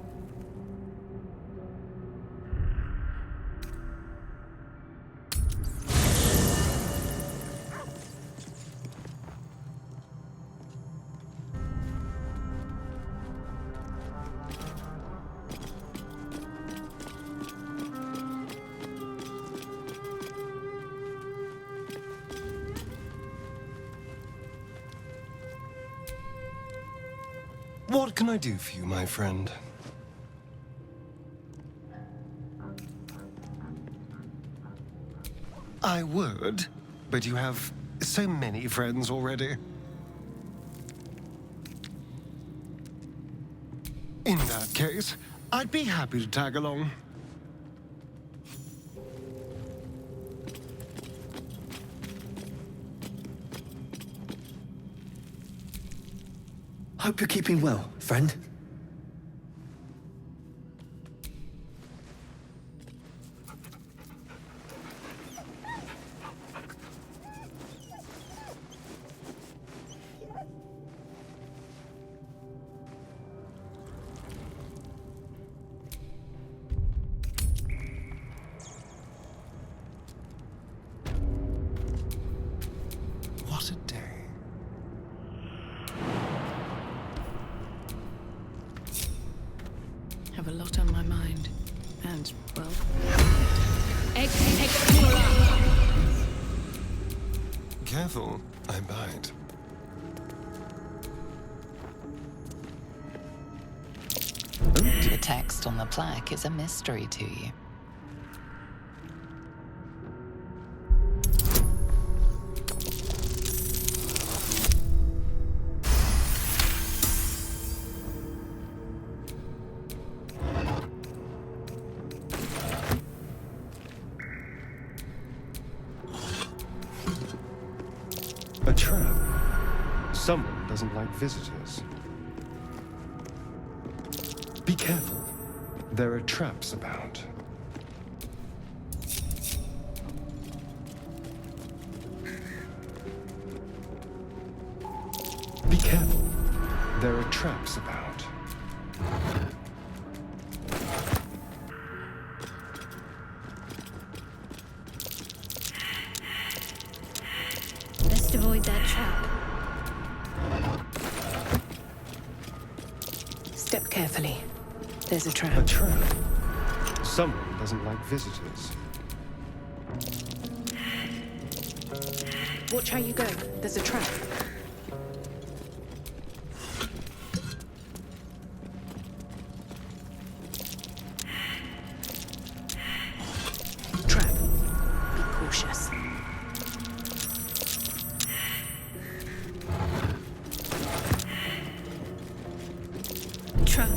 Speaker 12: What can I do for you, my friend? I would, but you have so many friends already. In that case, I'd be happy to tag along.
Speaker 24: Hope you're keeping well, friend.
Speaker 12: What a day.
Speaker 9: Have a lot on my mind. And, well...
Speaker 12: Careful, I bite.
Speaker 14: The text on the plaque is a mystery to you.
Speaker 12: A trap. Someone doesn't like visitors. Be careful. There are traps about. Be careful. There are traps about.
Speaker 9: Carefully. There's a trap.
Speaker 12: A trap? Someone doesn't like visitors.
Speaker 9: Watch how you go. There's a trap. Trap. Be cautious.
Speaker 15: Trap.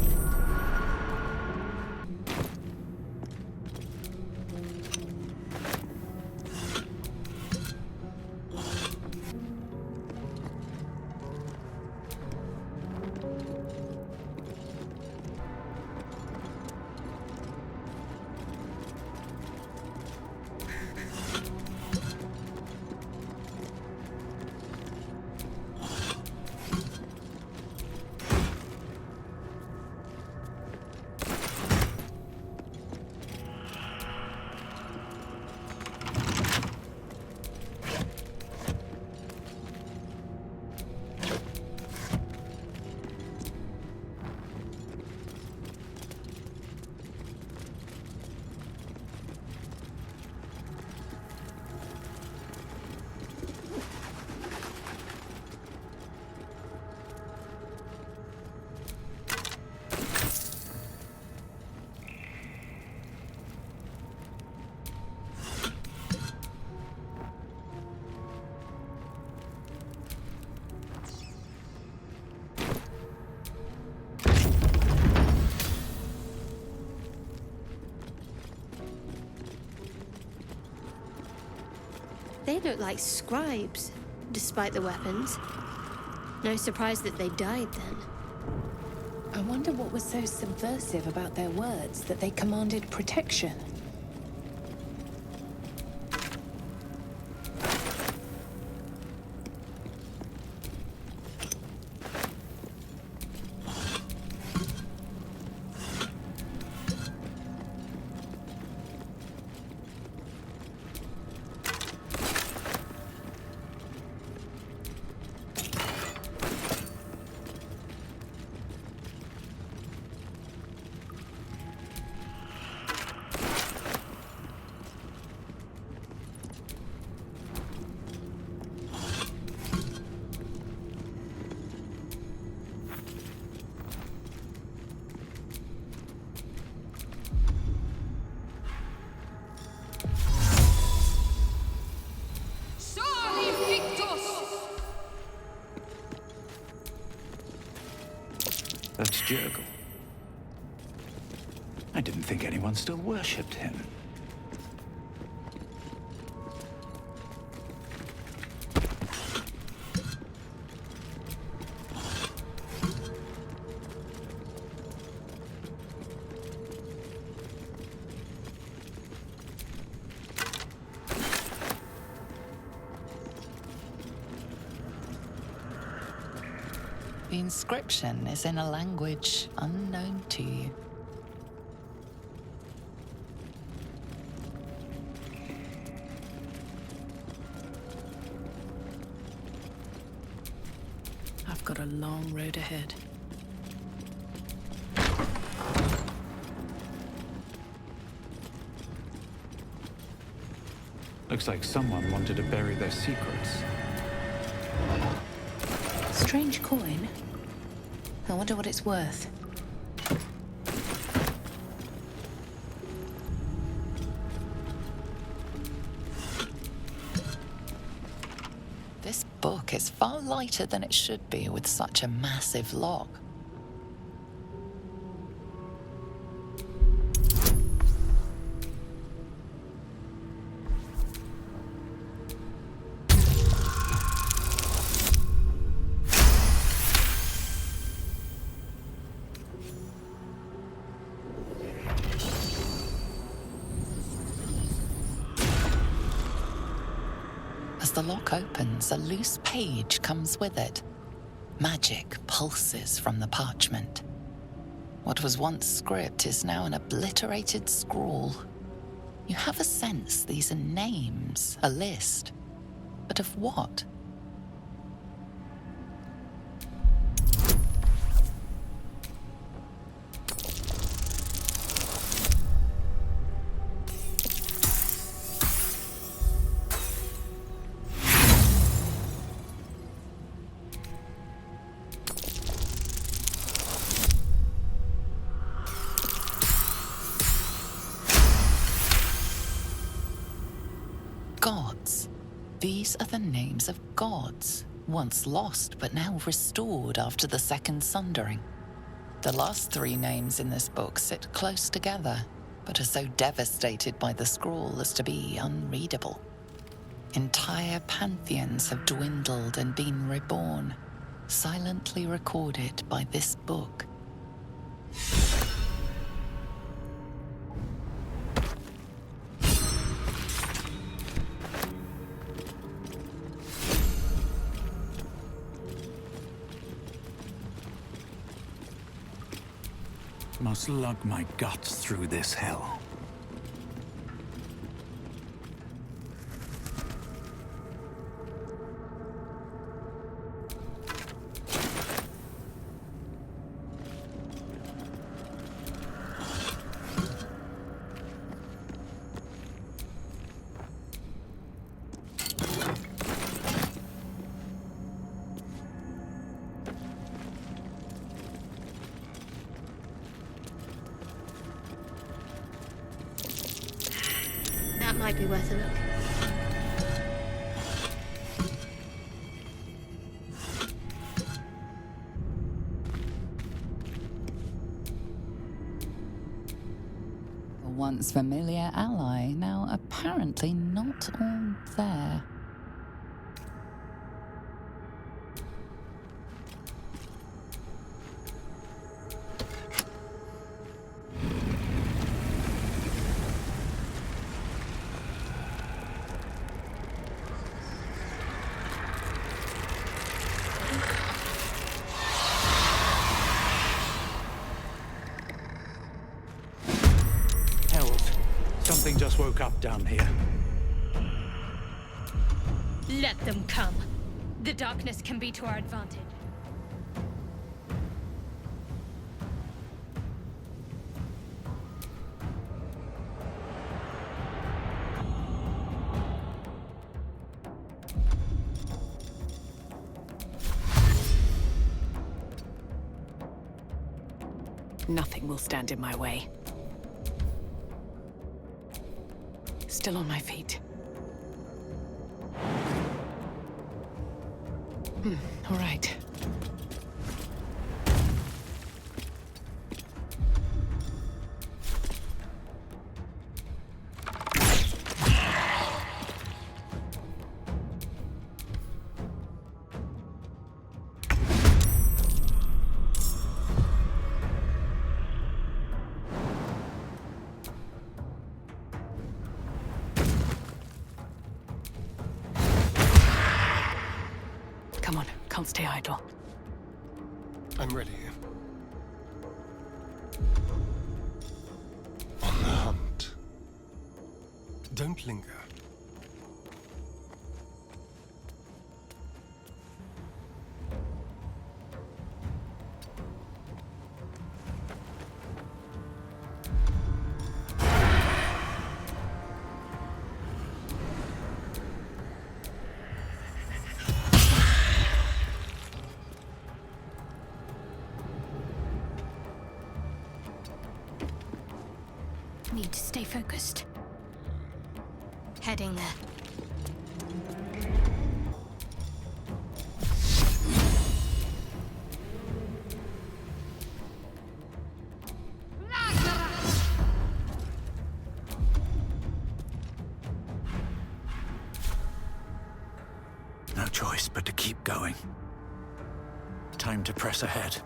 Speaker 5: They look like scribes, despite the weapons. No surprise that they died then.
Speaker 9: I wonder what was so subversive about their words that they commanded protection.
Speaker 16: That's Jurgle. I didn't think anyone still worshipped him.
Speaker 14: The inscription is in a language unknown to you.
Speaker 9: I've got a long road ahead.
Speaker 16: Looks like someone wanted to bury their secrets.
Speaker 9: Strange coin. I wonder what it's worth.
Speaker 14: This book is far lighter than it should be with such a massive lock. As the lock opens, a loose page comes with it. Magic pulses from the parchment. What was once script is now an obliterated scrawl. You have a sense these are names, a list. But of what? These are the names of gods, once lost but now restored after the Second Sundering. The last 3 names in this book sit close together, but are so devastated by the scrawl as to be unreadable. Entire pantheons have dwindled and been reborn, silently recorded by this book.
Speaker 16: Must lug my guts through this hell.
Speaker 5: That might be worth a look.
Speaker 14: A once familiar ally, now apparently not all there.
Speaker 16: Something just woke up down here.
Speaker 23: Let them come. The darkness can be to our advantage.
Speaker 20: Nothing will stand in my way. Still on my feet. All right. Come on, can't stay idle.
Speaker 12: I'm ready. On the hunt. Don't linger.
Speaker 5: Need to stay focused. Heading there.
Speaker 16: No choice but to keep going. Time to press ahead.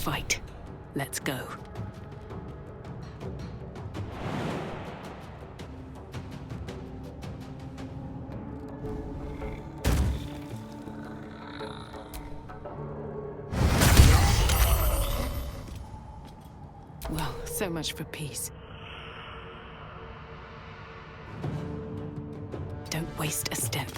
Speaker 20: fight. Let's go. Well, so much for peace. Don't waste a step.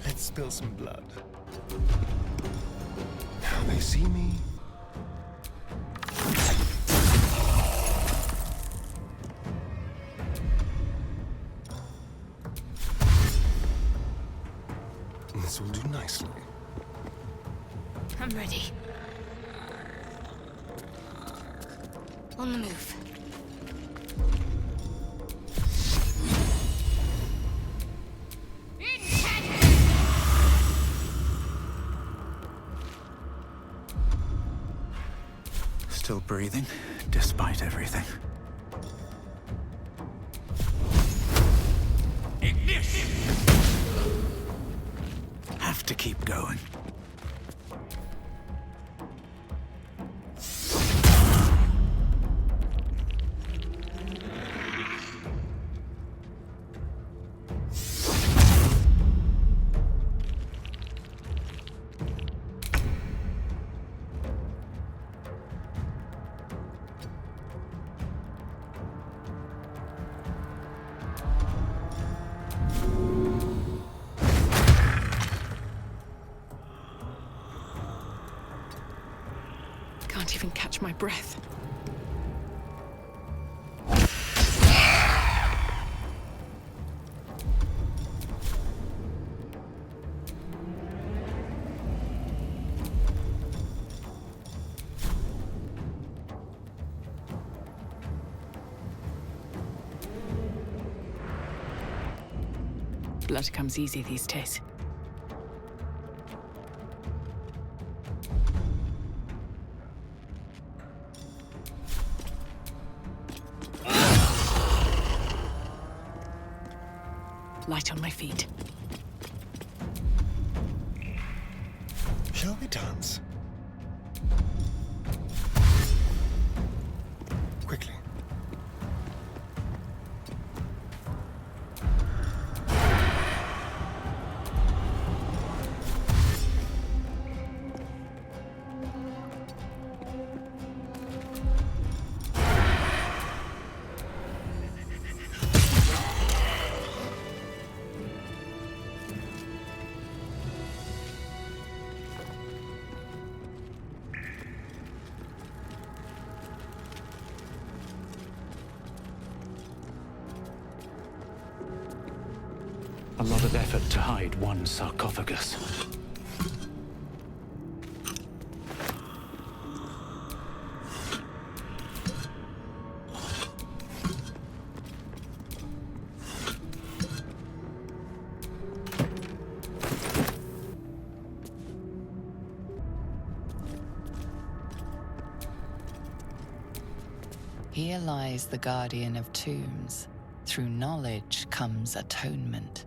Speaker 12: Let's spill some blood. Now they see me. This will do nicely.
Speaker 5: I'm ready. On the move.
Speaker 16: Still breathing, despite everything.
Speaker 22: Ignition!
Speaker 16: Have to keep going.
Speaker 20: Can't even catch my breath. Blood comes easy these days. Light on my feet.
Speaker 12: Shall we dance? Quickly.
Speaker 16: A lot of effort to hide one sarcophagus.
Speaker 14: Here lies the guardian of tombs. Through knowledge comes atonement.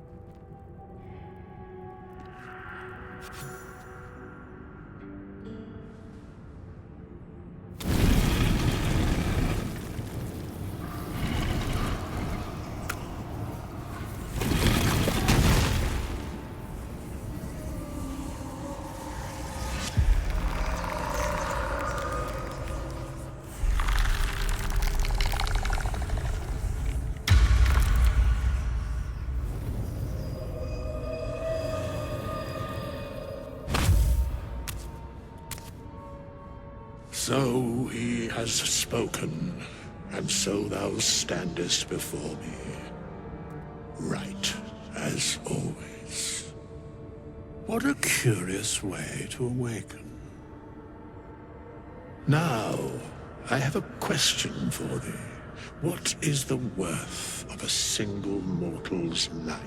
Speaker 7: So he has spoken, and so thou standest before me, right as always. What a curious way to awaken. Now, I have a question for thee. What is the worth of a single mortal's life?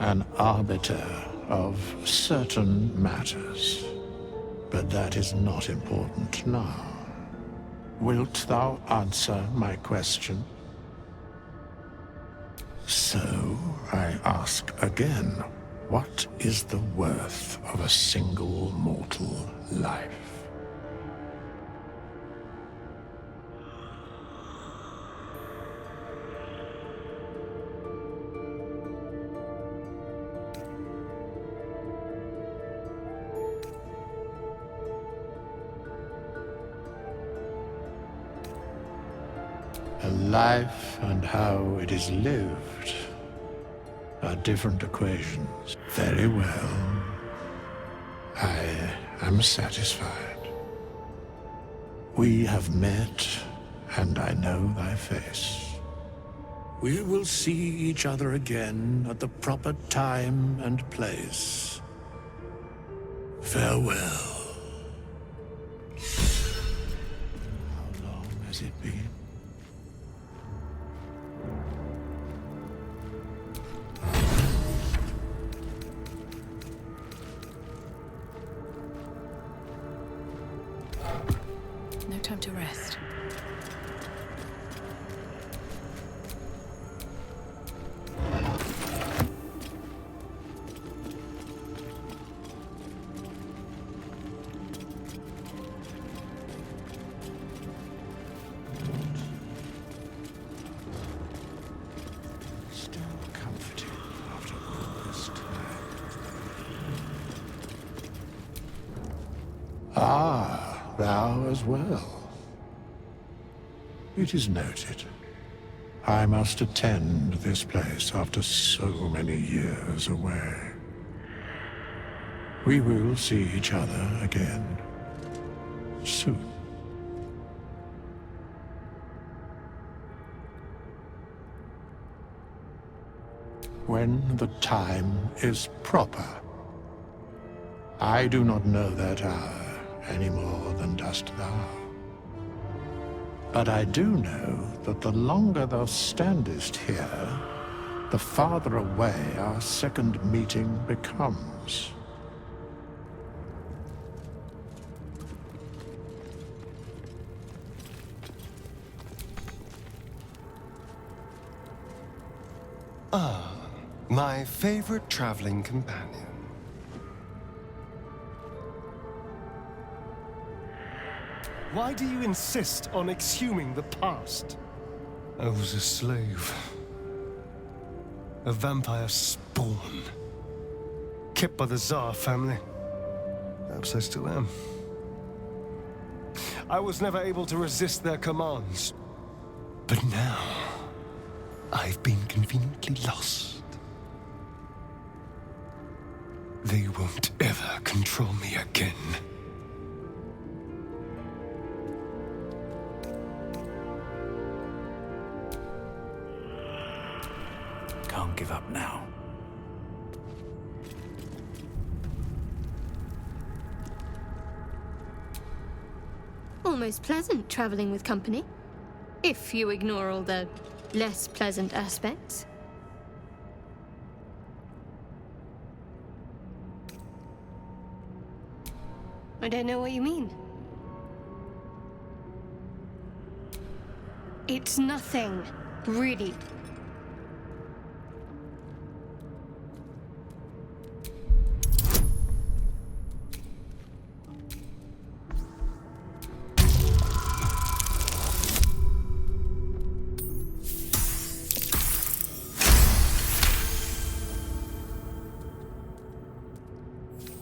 Speaker 7: an arbiter of certain matters. But that is not important now. Wilt thou answer my question? So, I ask again, what is the worth of a single mortal life? A life and how it is lived are different equations. Very well. I am satisfied. We have met, and I know thy face. We will see each other again at the proper time and place. Farewell. How long has it been?
Speaker 20: No time to rest.
Speaker 7: Still comforting after all this time. Ah, thou as well. It is noted. I must attend this place after so many years away. We will see each other again soon. When the time is proper. I do not know that hour any more than dost thou. But I do know that the longer thou standest here, the farther away our second meeting becomes.
Speaker 12: Ah, my favorite traveling companion. Why do you insist on exhuming the past? I was a slave. A vampire spawn. Kept by the Tsar family. Perhaps I still am. I was never able to resist their commands. But now, I've been conveniently lost. They won't ever control me again.
Speaker 16: Can't give up now.
Speaker 5: Almost pleasant traveling with company, if you ignore all the less pleasant aspects. I don't know what you mean. It's nothing, really.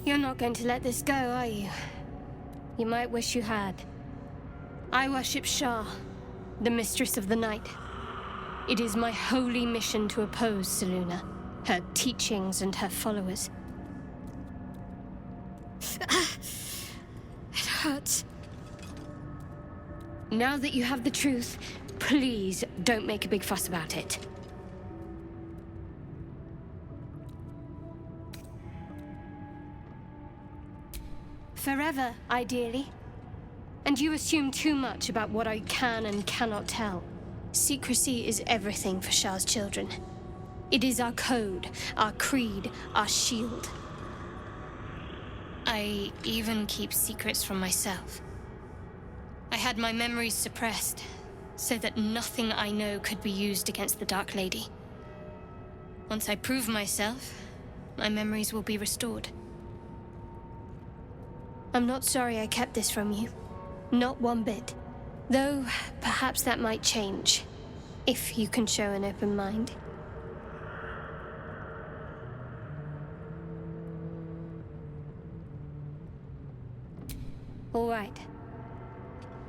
Speaker 5: You're not going to let this go, are you? You might wish you had. I worship Shah, the Mistress of the Night. It is my holy mission to oppose Selûne, her teachings and her followers. It hurts. Now that you have the truth, please don't make a big fuss about it. Forever, ideally. And you assume too much about what I can and cannot tell. Secrecy is everything for Shah's children. It is our code, our creed, our shield. I even keep secrets from myself. I had my memories suppressed, so that nothing I know could be used against the Dark Lady. Once I prove myself, my memories will be restored. I'm not sorry I kept this from you. Not one bit. Though, perhaps that might change, if you can show an open mind. All right.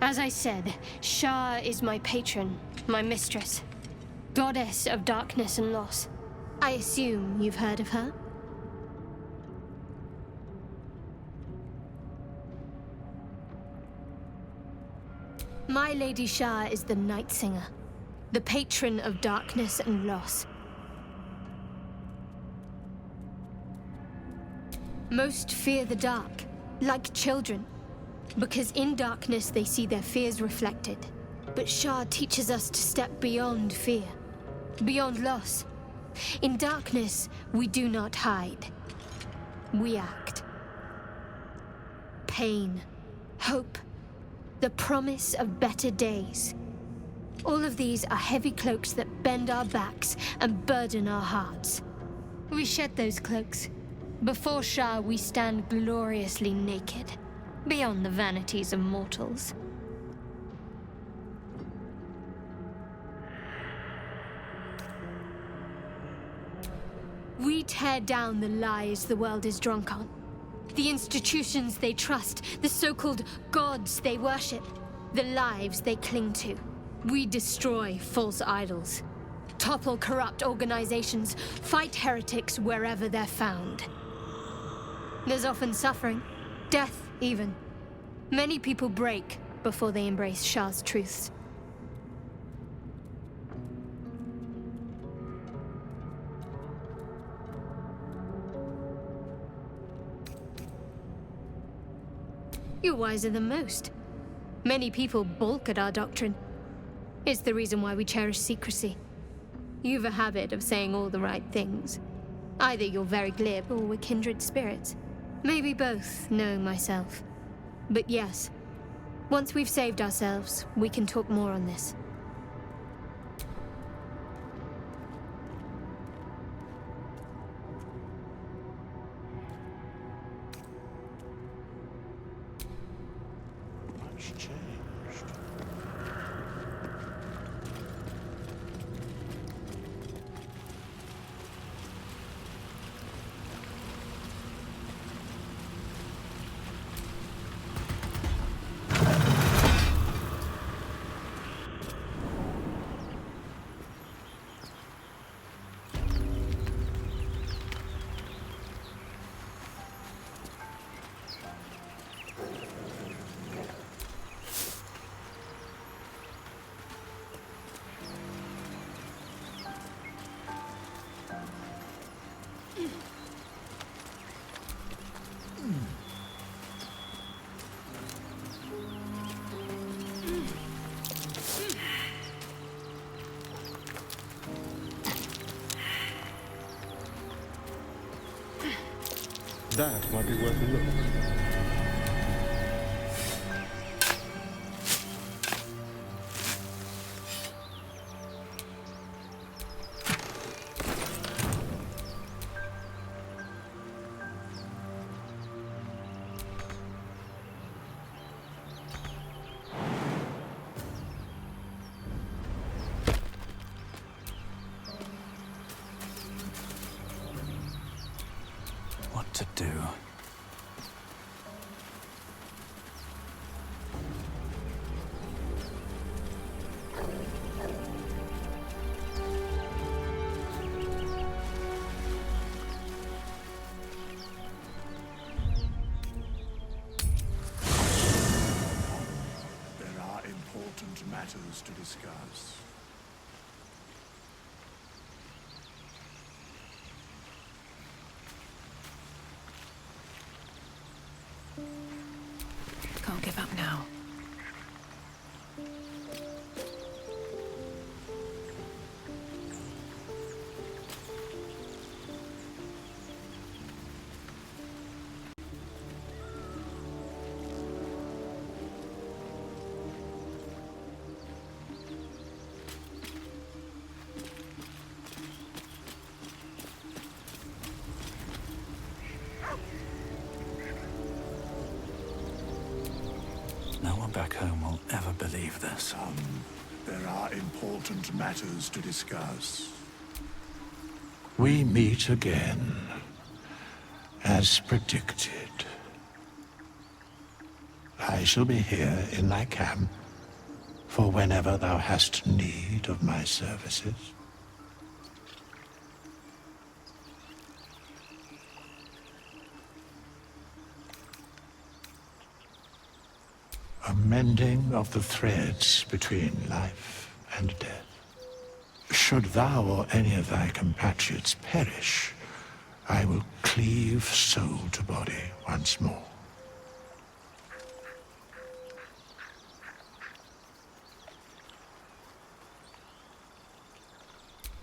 Speaker 5: As I said, Shah is my patron, my mistress. Goddess of darkness and loss. I assume you've heard of her? My Lady Shah is the Night Singer, the patron of darkness and loss. Most fear the dark, like children, because in darkness they see their fears reflected. But Shah teaches us to step beyond fear, beyond loss. In darkness, we do not hide. We act. Pain, hope, the promise of better days. All of these are heavy cloaks that bend our backs and burden our hearts. We shed those cloaks. Before Shah, we stand gloriously naked, beyond the vanities of mortals. We tear down the lies the world is drunk on. The institutions they trust, the so-called gods they worship, the lives they cling to. We destroy false idols, topple corrupt organizations, fight heretics wherever they're found. There's often suffering, death even. Many people break before they embrace Shah's truths. You're wiser than most. Many people balk at our doctrine. It's the reason why we cherish secrecy. You've a habit of saying all the right things. Either you're very glib or we're kindred spirits. Maybe both, knowing myself. But yes, once we've saved ourselves, we can talk more on this.
Speaker 7: Much changed.
Speaker 8: That might be worth a look.
Speaker 16: What to do?
Speaker 7: There are important matters to discuss.
Speaker 2: Can't give up now.
Speaker 16: one back home will ever believe this.
Speaker 7: There are important matters to discuss. We meet again, as predicted. I shall be here in thy camp for whenever thou hast need of my services. A mending of the threads between life and death. Should thou or any of thy compatriots perish, I will cleave soul to body once more.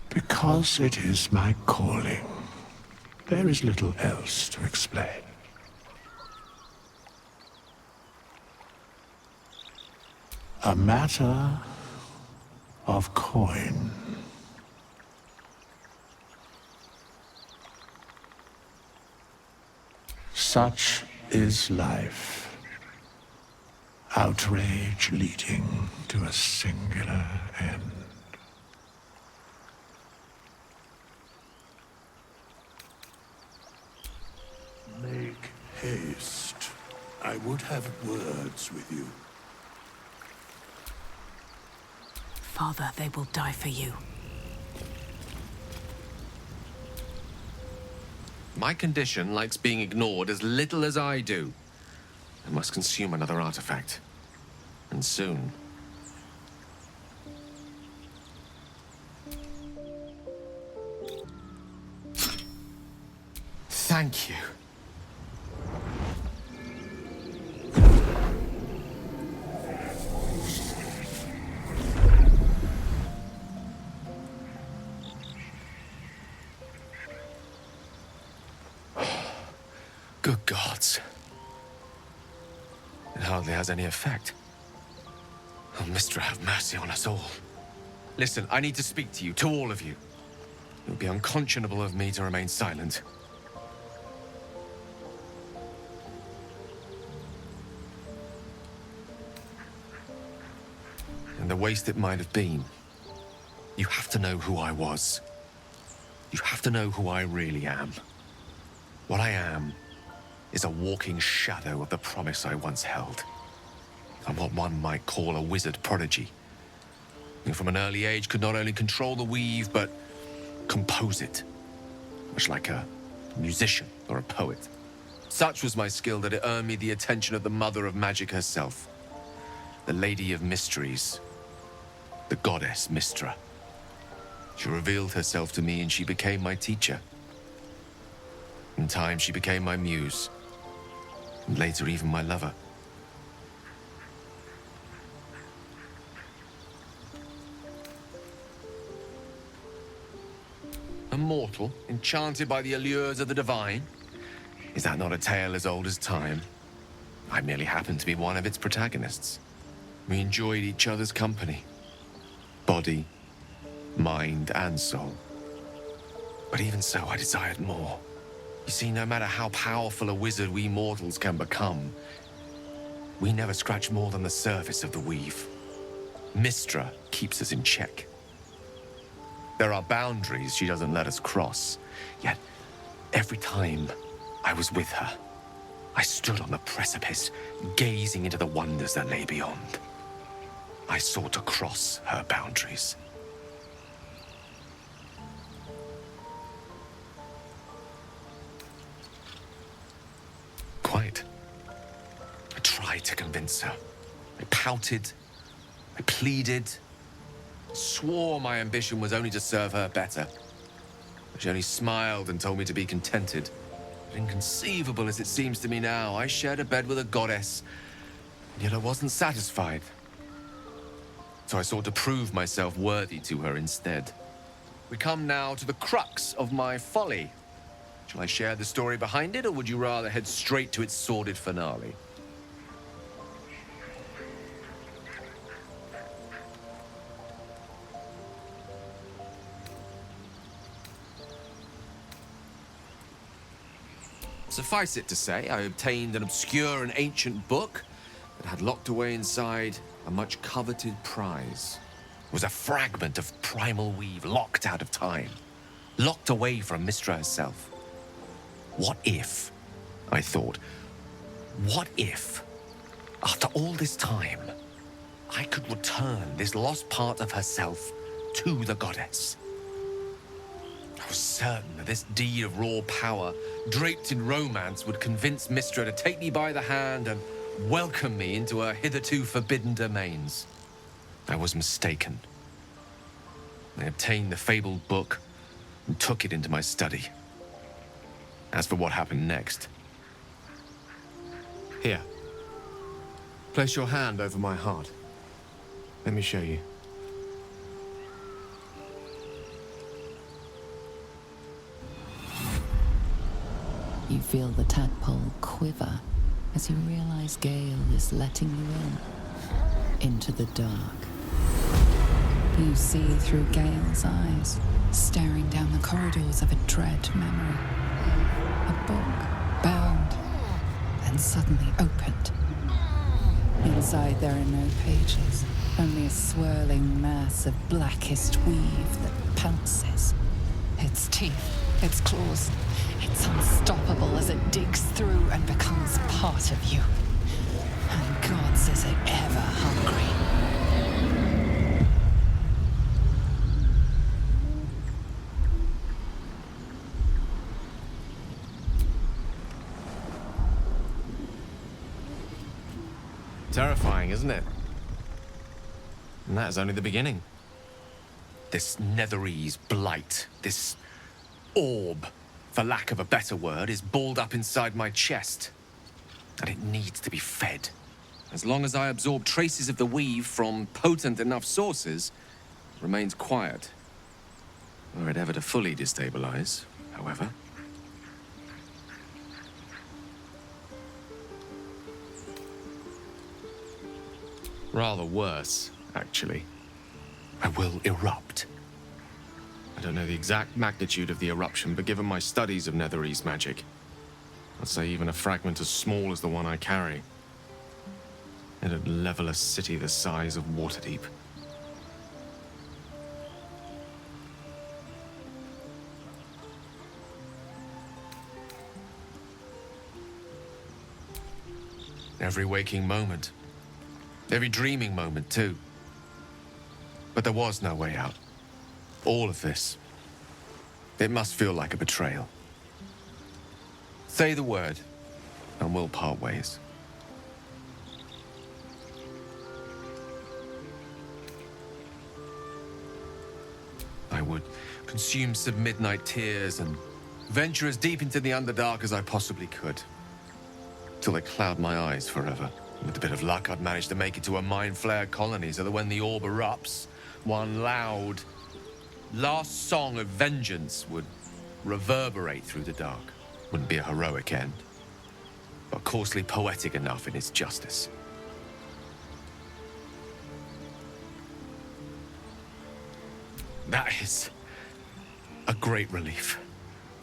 Speaker 7: Because it is my calling, there is little else to explain. A matter of coin. Such is life. Outrage leading to a singular end. Make haste. I would have words with you.
Speaker 6: Father, they will die for you.
Speaker 17: My condition likes being ignored as little as I do. I must consume another artifact. And soon. Thank you. Good gods. It hardly has any effect. Oh, Mystra, have mercy on us all. Listen, I need to speak to you, to all of you. It would be unconscionable of me to remain silent. And the waste it might have been, you have to know who I was. You have to know who I really am. What I am is a walking shadow of the promise I once held. I'm what one might call a wizard prodigy. And from an early age could not only control the weave, but compose it. Much like a musician or a poet. Such was my skill that it earned me the attention of the mother of magic herself. The Lady of Mysteries. The goddess Mystra. She revealed herself to me and she became my teacher. In time, she became my muse. And later, even my lover. A mortal, enchanted by the allures of the divine? Is that not a tale as old as time? I merely happened to be one of its protagonists. We enjoyed each other's company. Body, mind, and soul. But even so, I desired more. You see, no matter how powerful a wizard we mortals can become, we never scratch more than the surface of the weave. Mystra keeps us in check. There are boundaries she doesn't let us cross, yet every time I was with her, I stood on the precipice, gazing into the wonders that lay beyond. I sought to cross her boundaries. Quite. I tried to convince her. I pouted. I pleaded. Swore my ambition was only to serve her better. But she only smiled and told me to be contented. But inconceivable as it seems to me now, I shared a bed with a goddess, and yet I wasn't satisfied. So I sought to prove myself worthy to her instead. We come now to the crux of my folly. Shall I share the story behind it, or would you rather head straight to its sordid finale? Suffice it to say, I obtained an obscure and ancient book that had locked away inside a much coveted prize was a fragment of primal weave locked out of time, locked away from Mystra herself. What if, I thought, what if, after all this time, I could return this lost part of herself to the goddess? I was certain that this deed of raw power, draped in romance, would convince Mystra to take me by the hand and welcome me into her hitherto forbidden domains. I was mistaken. I obtained the fabled book and took it into my study. As for what happened next... Here. Place your hand over my heart. Let me show you.
Speaker 14: You feel the tadpole quiver as you realize Gale is letting you into the dark. You see through Gale's eyes, staring down the corridors of a dread memory. A book, bound, and suddenly opened. Inside there are no pages, only a swirling mass of blackest weave that pounces. Its teeth, its claws, it's unstoppable as it digs through and becomes part of you. And gods, is it ever hungry.
Speaker 17: Terrifying, isn't it? And that is only the beginning. This Netherese blight, this orb, for lack of a better word, is balled up inside my chest. And it needs to be fed. As long as I absorb traces of the weave from potent enough sources, it remains quiet. Were it ever to fully destabilize, however. Rather worse, actually. I will erupt. I don't know the exact magnitude of the eruption, but given my studies of Netherese magic, I'd say even a fragment as small as the one I carry, it'd level a city the size of Waterdeep. Every waking moment. Every dreaming moment, too. But there was no way out. All of this. It must feel like a betrayal. Say the word, and we'll part ways. I would consume some midnight tears and venture as deep into the Underdark as I possibly could. Till they cloud my eyes forever. With a bit of luck, I'd manage to make it to a mind-flared colony so that when the orb erupts, one loud, last song of vengeance would reverberate through the dark. Wouldn't be a heroic end, but coarsely poetic enough in its justice. That is a great relief.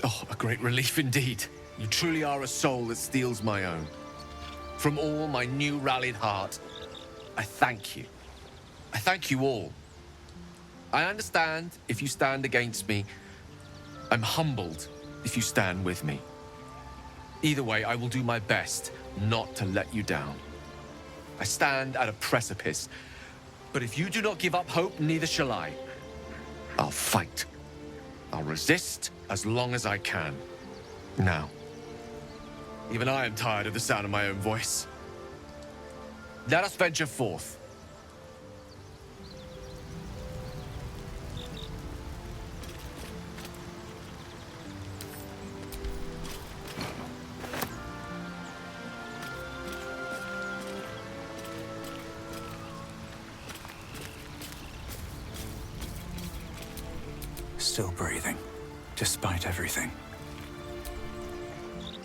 Speaker 17: Oh, a great relief indeed. You truly are a soul that steals my own. From all my new rallied heart, I thank you. I thank you all. I understand if you stand against me. I'm humbled if you stand with me. Either way, I will do my best not to let you down. I stand at a precipice, but if you do not give up hope, neither shall I. I'll fight. I'll resist as long as I can. Now, even I am tired of the sound of my own voice. Let us venture forth.
Speaker 16: Still breathing, despite everything.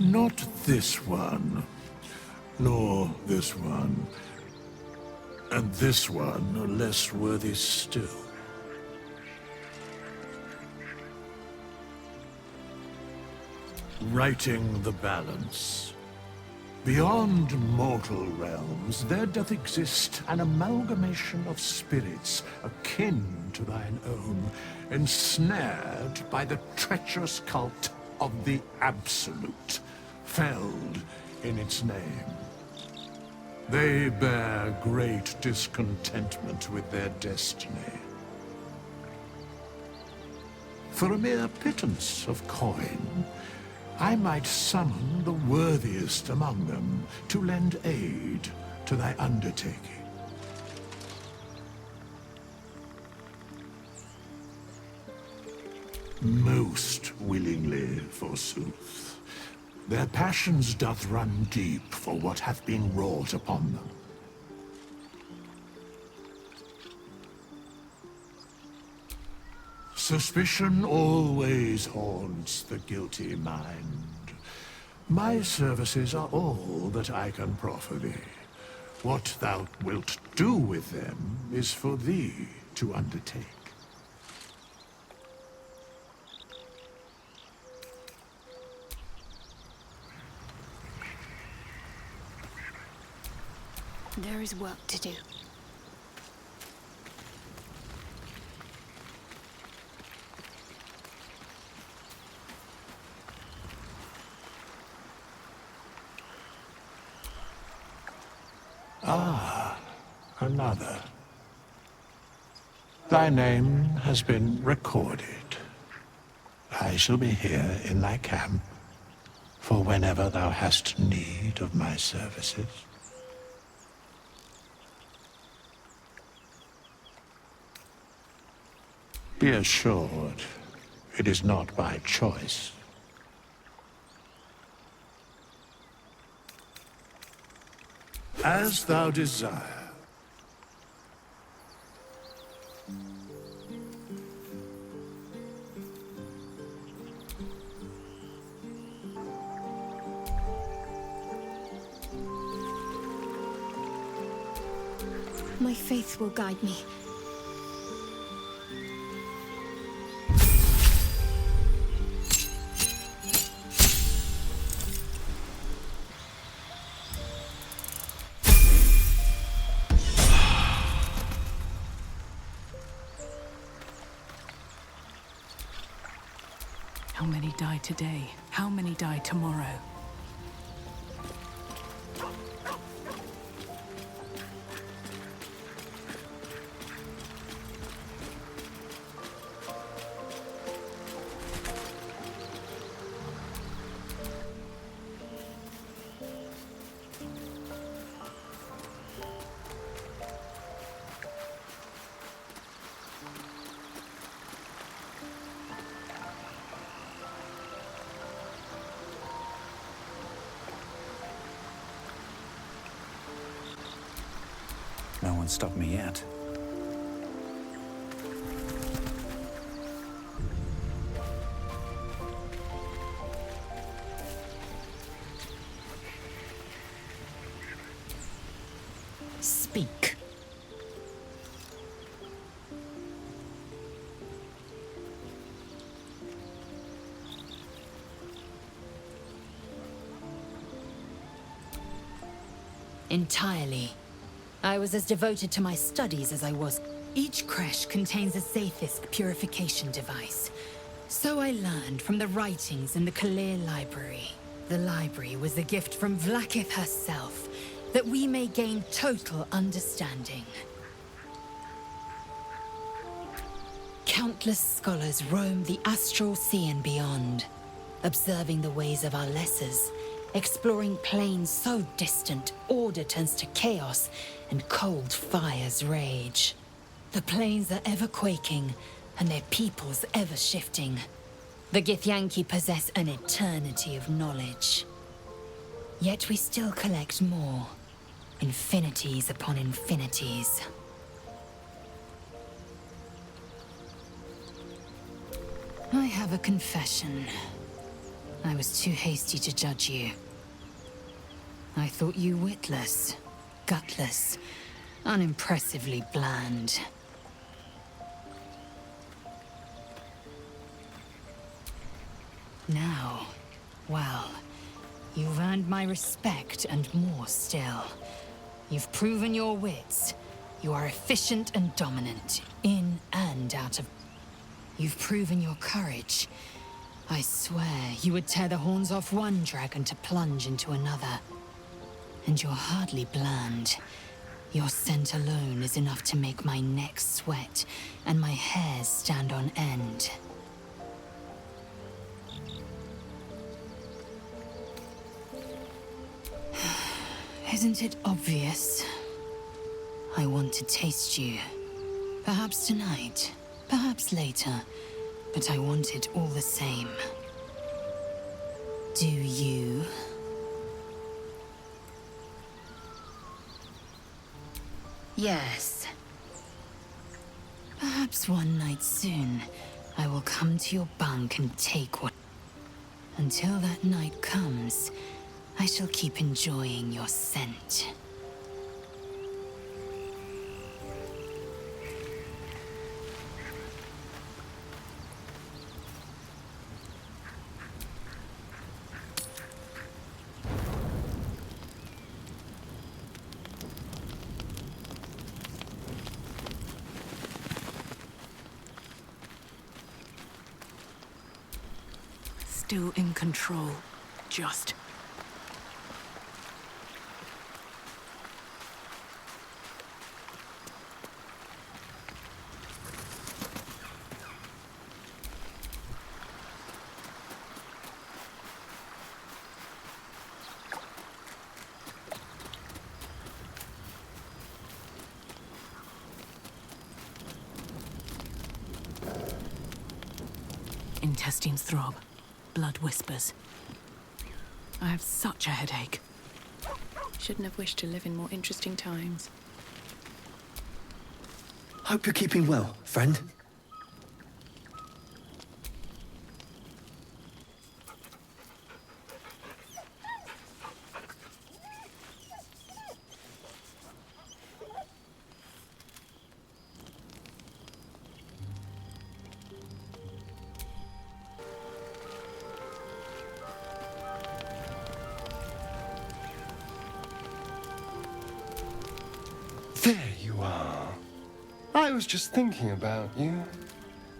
Speaker 7: Not this one, nor this one, and this one are less worthy still. Righting the balance. Beyond mortal realms, there doth exist an amalgamation of spirits akin to thine own, ensnared by the treacherous cult of the Absolute, felled in its name. They bear great discontentment with their destiny. For a mere pittance of coin, I might summon the worthiest among them to lend aid to thy undertaking. Most willingly, forsooth. Their passions doth run deep for what hath been wrought upon them. Suspicion always haunts the guilty mind. My services are all that I can proffer thee. What thou wilt do with them is for thee to undertake.
Speaker 15: There is work to do.
Speaker 7: Ah, another. Thy name has been recorded. I shall be here in thy camp for whenever thou hast need of my services. Be assured, it is not by choice. As thou desire.
Speaker 15: My faith will guide me.
Speaker 6: How many die today? How many die tomorrow?
Speaker 16: No one stopped me yet.
Speaker 2: Speak. Entirely. I was as devoted to my studies as I was. Each creche contains a Zaithist purification device. So I learned from the writings in the Kalir Library. The library was a gift from Vlaakith herself, that we may gain total understanding. Countless scholars roam the astral sea and beyond, observing the ways of our lessers, exploring planes so distant, order turns to chaos, and cold fires rage. The planes are ever quaking, and their peoples ever shifting. The Githyanki possess an eternity of knowledge. Yet we still collect more. Infinities upon infinities. I have a confession. I was too hasty to judge you. I thought you witless, gutless, unimpressively bland. Now, well, You've earned my respect and more still. You've proven your wits. You are efficient and dominant, in and out of... You've proven your courage. I swear you would tear the horns off one dragon to plunge into another. And you're hardly bland. Your scent alone is enough to make my neck sweat and my hairs stand on end. Isn't it obvious? I want to taste you. Perhaps tonight, perhaps later, but I want it all the same. Do you?
Speaker 21: Yes.
Speaker 2: Perhaps one night soon, I will come to your bunk and take what... Until that night comes, I shall keep enjoying your scent.
Speaker 6: Still in control. Just. Intestines throb. Blood whispers. I have such a headache.
Speaker 20: Shouldn't have wished to live in more interesting times.
Speaker 13: Hope you're keeping well, friend.
Speaker 12: There you are. I was just thinking about you,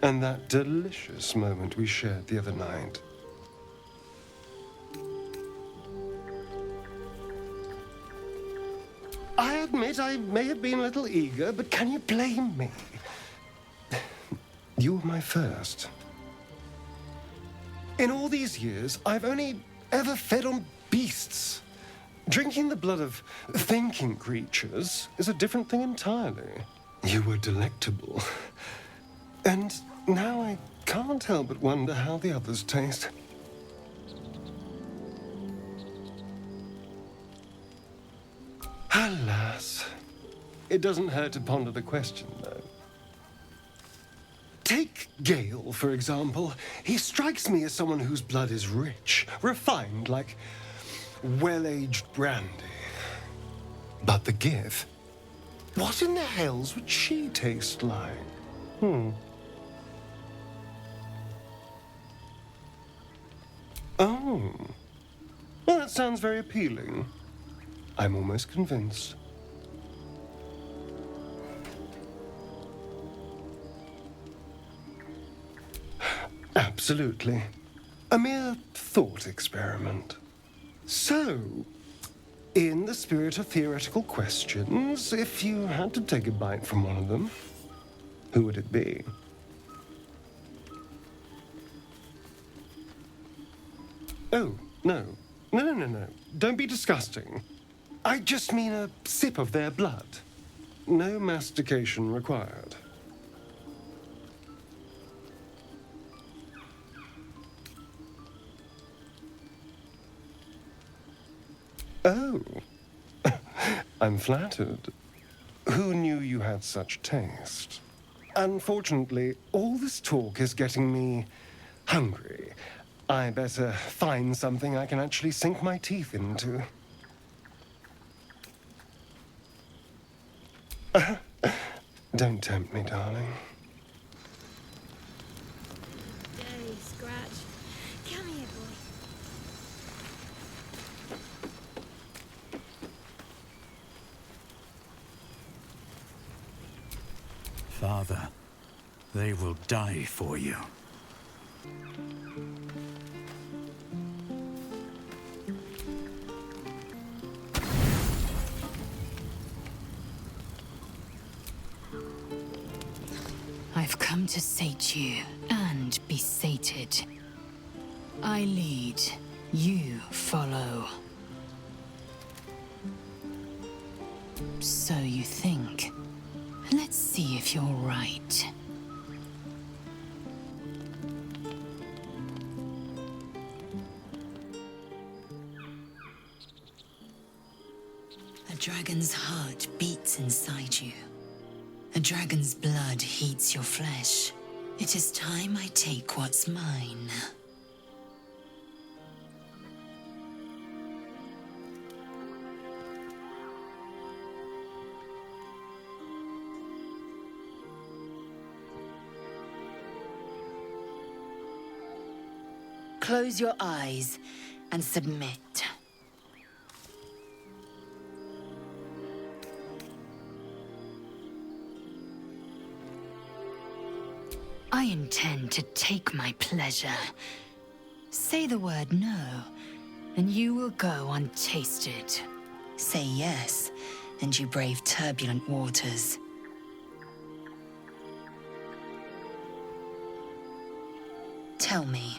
Speaker 12: and that delicious moment we shared the other night. I admit I may have been a little eager, but can you blame me? You were my first. In all these years, I've only ever fed on beasts. Drinking the blood of thinking creatures is a different thing entirely. You were delectable. And now I can't help but wonder how the others taste. Alas. It doesn't hurt to ponder the question, though. Take Gale, for example. He strikes me as someone whose blood is rich, refined, like well-aged brandy. But the Gith? What in the hells would she taste like? Oh, well, that sounds very appealing. I'm almost convinced. Absolutely. A mere thought experiment. So, in the spirit of theoretical questions, if you had to take a bite from one of them, who would it be? Oh, no. No. Don't be disgusting. I just mean a sip of their blood. No mastication required. Oh, I'm flattered. Who knew you had such taste? Unfortunately, all this talk is getting me hungry. I better find something I can actually sink my teeth into. Don't tempt me, darling.
Speaker 5: Hey, Scratch. Come here, boy.
Speaker 16: Father, they will die for you.
Speaker 2: I've come to sate you and be sated. I lead, you follow. So you think. Let's see if you're right.
Speaker 3: A dragon's heart beats inside you. A dragon's blood heats your flesh. It is time I take what's mine. Close your eyes and submit.
Speaker 2: I intend to take my pleasure. Say the word no, and you will go untasted.
Speaker 3: Say yes, and you brave turbulent waters. Tell me.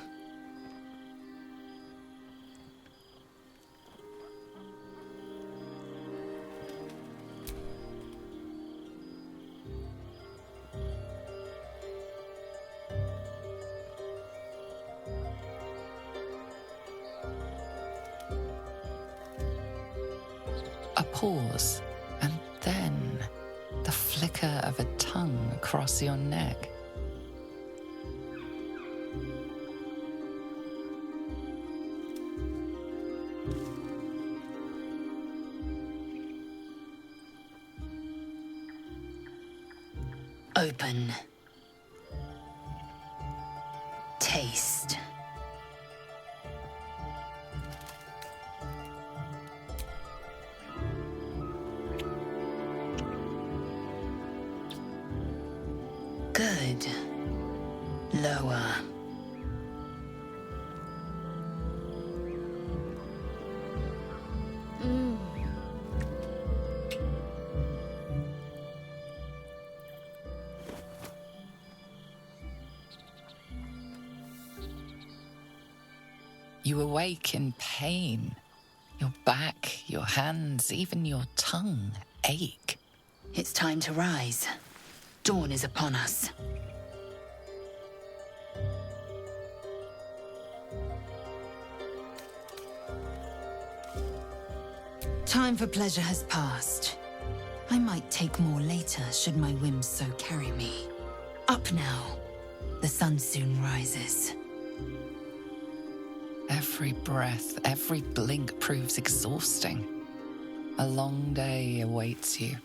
Speaker 14: A pause, and then the flicker of a tongue across your neck.
Speaker 3: Open. Taste. Good. Lower.
Speaker 14: You awake in pain. Your back, your hands, even your tongue ache.
Speaker 3: It's time to rise. Dawn is upon us. Time for pleasure has passed. I might take more later, should my whims so carry me. Up now. The sun soon rises.
Speaker 14: Every breath, every blink proves exhausting. A long day awaits you.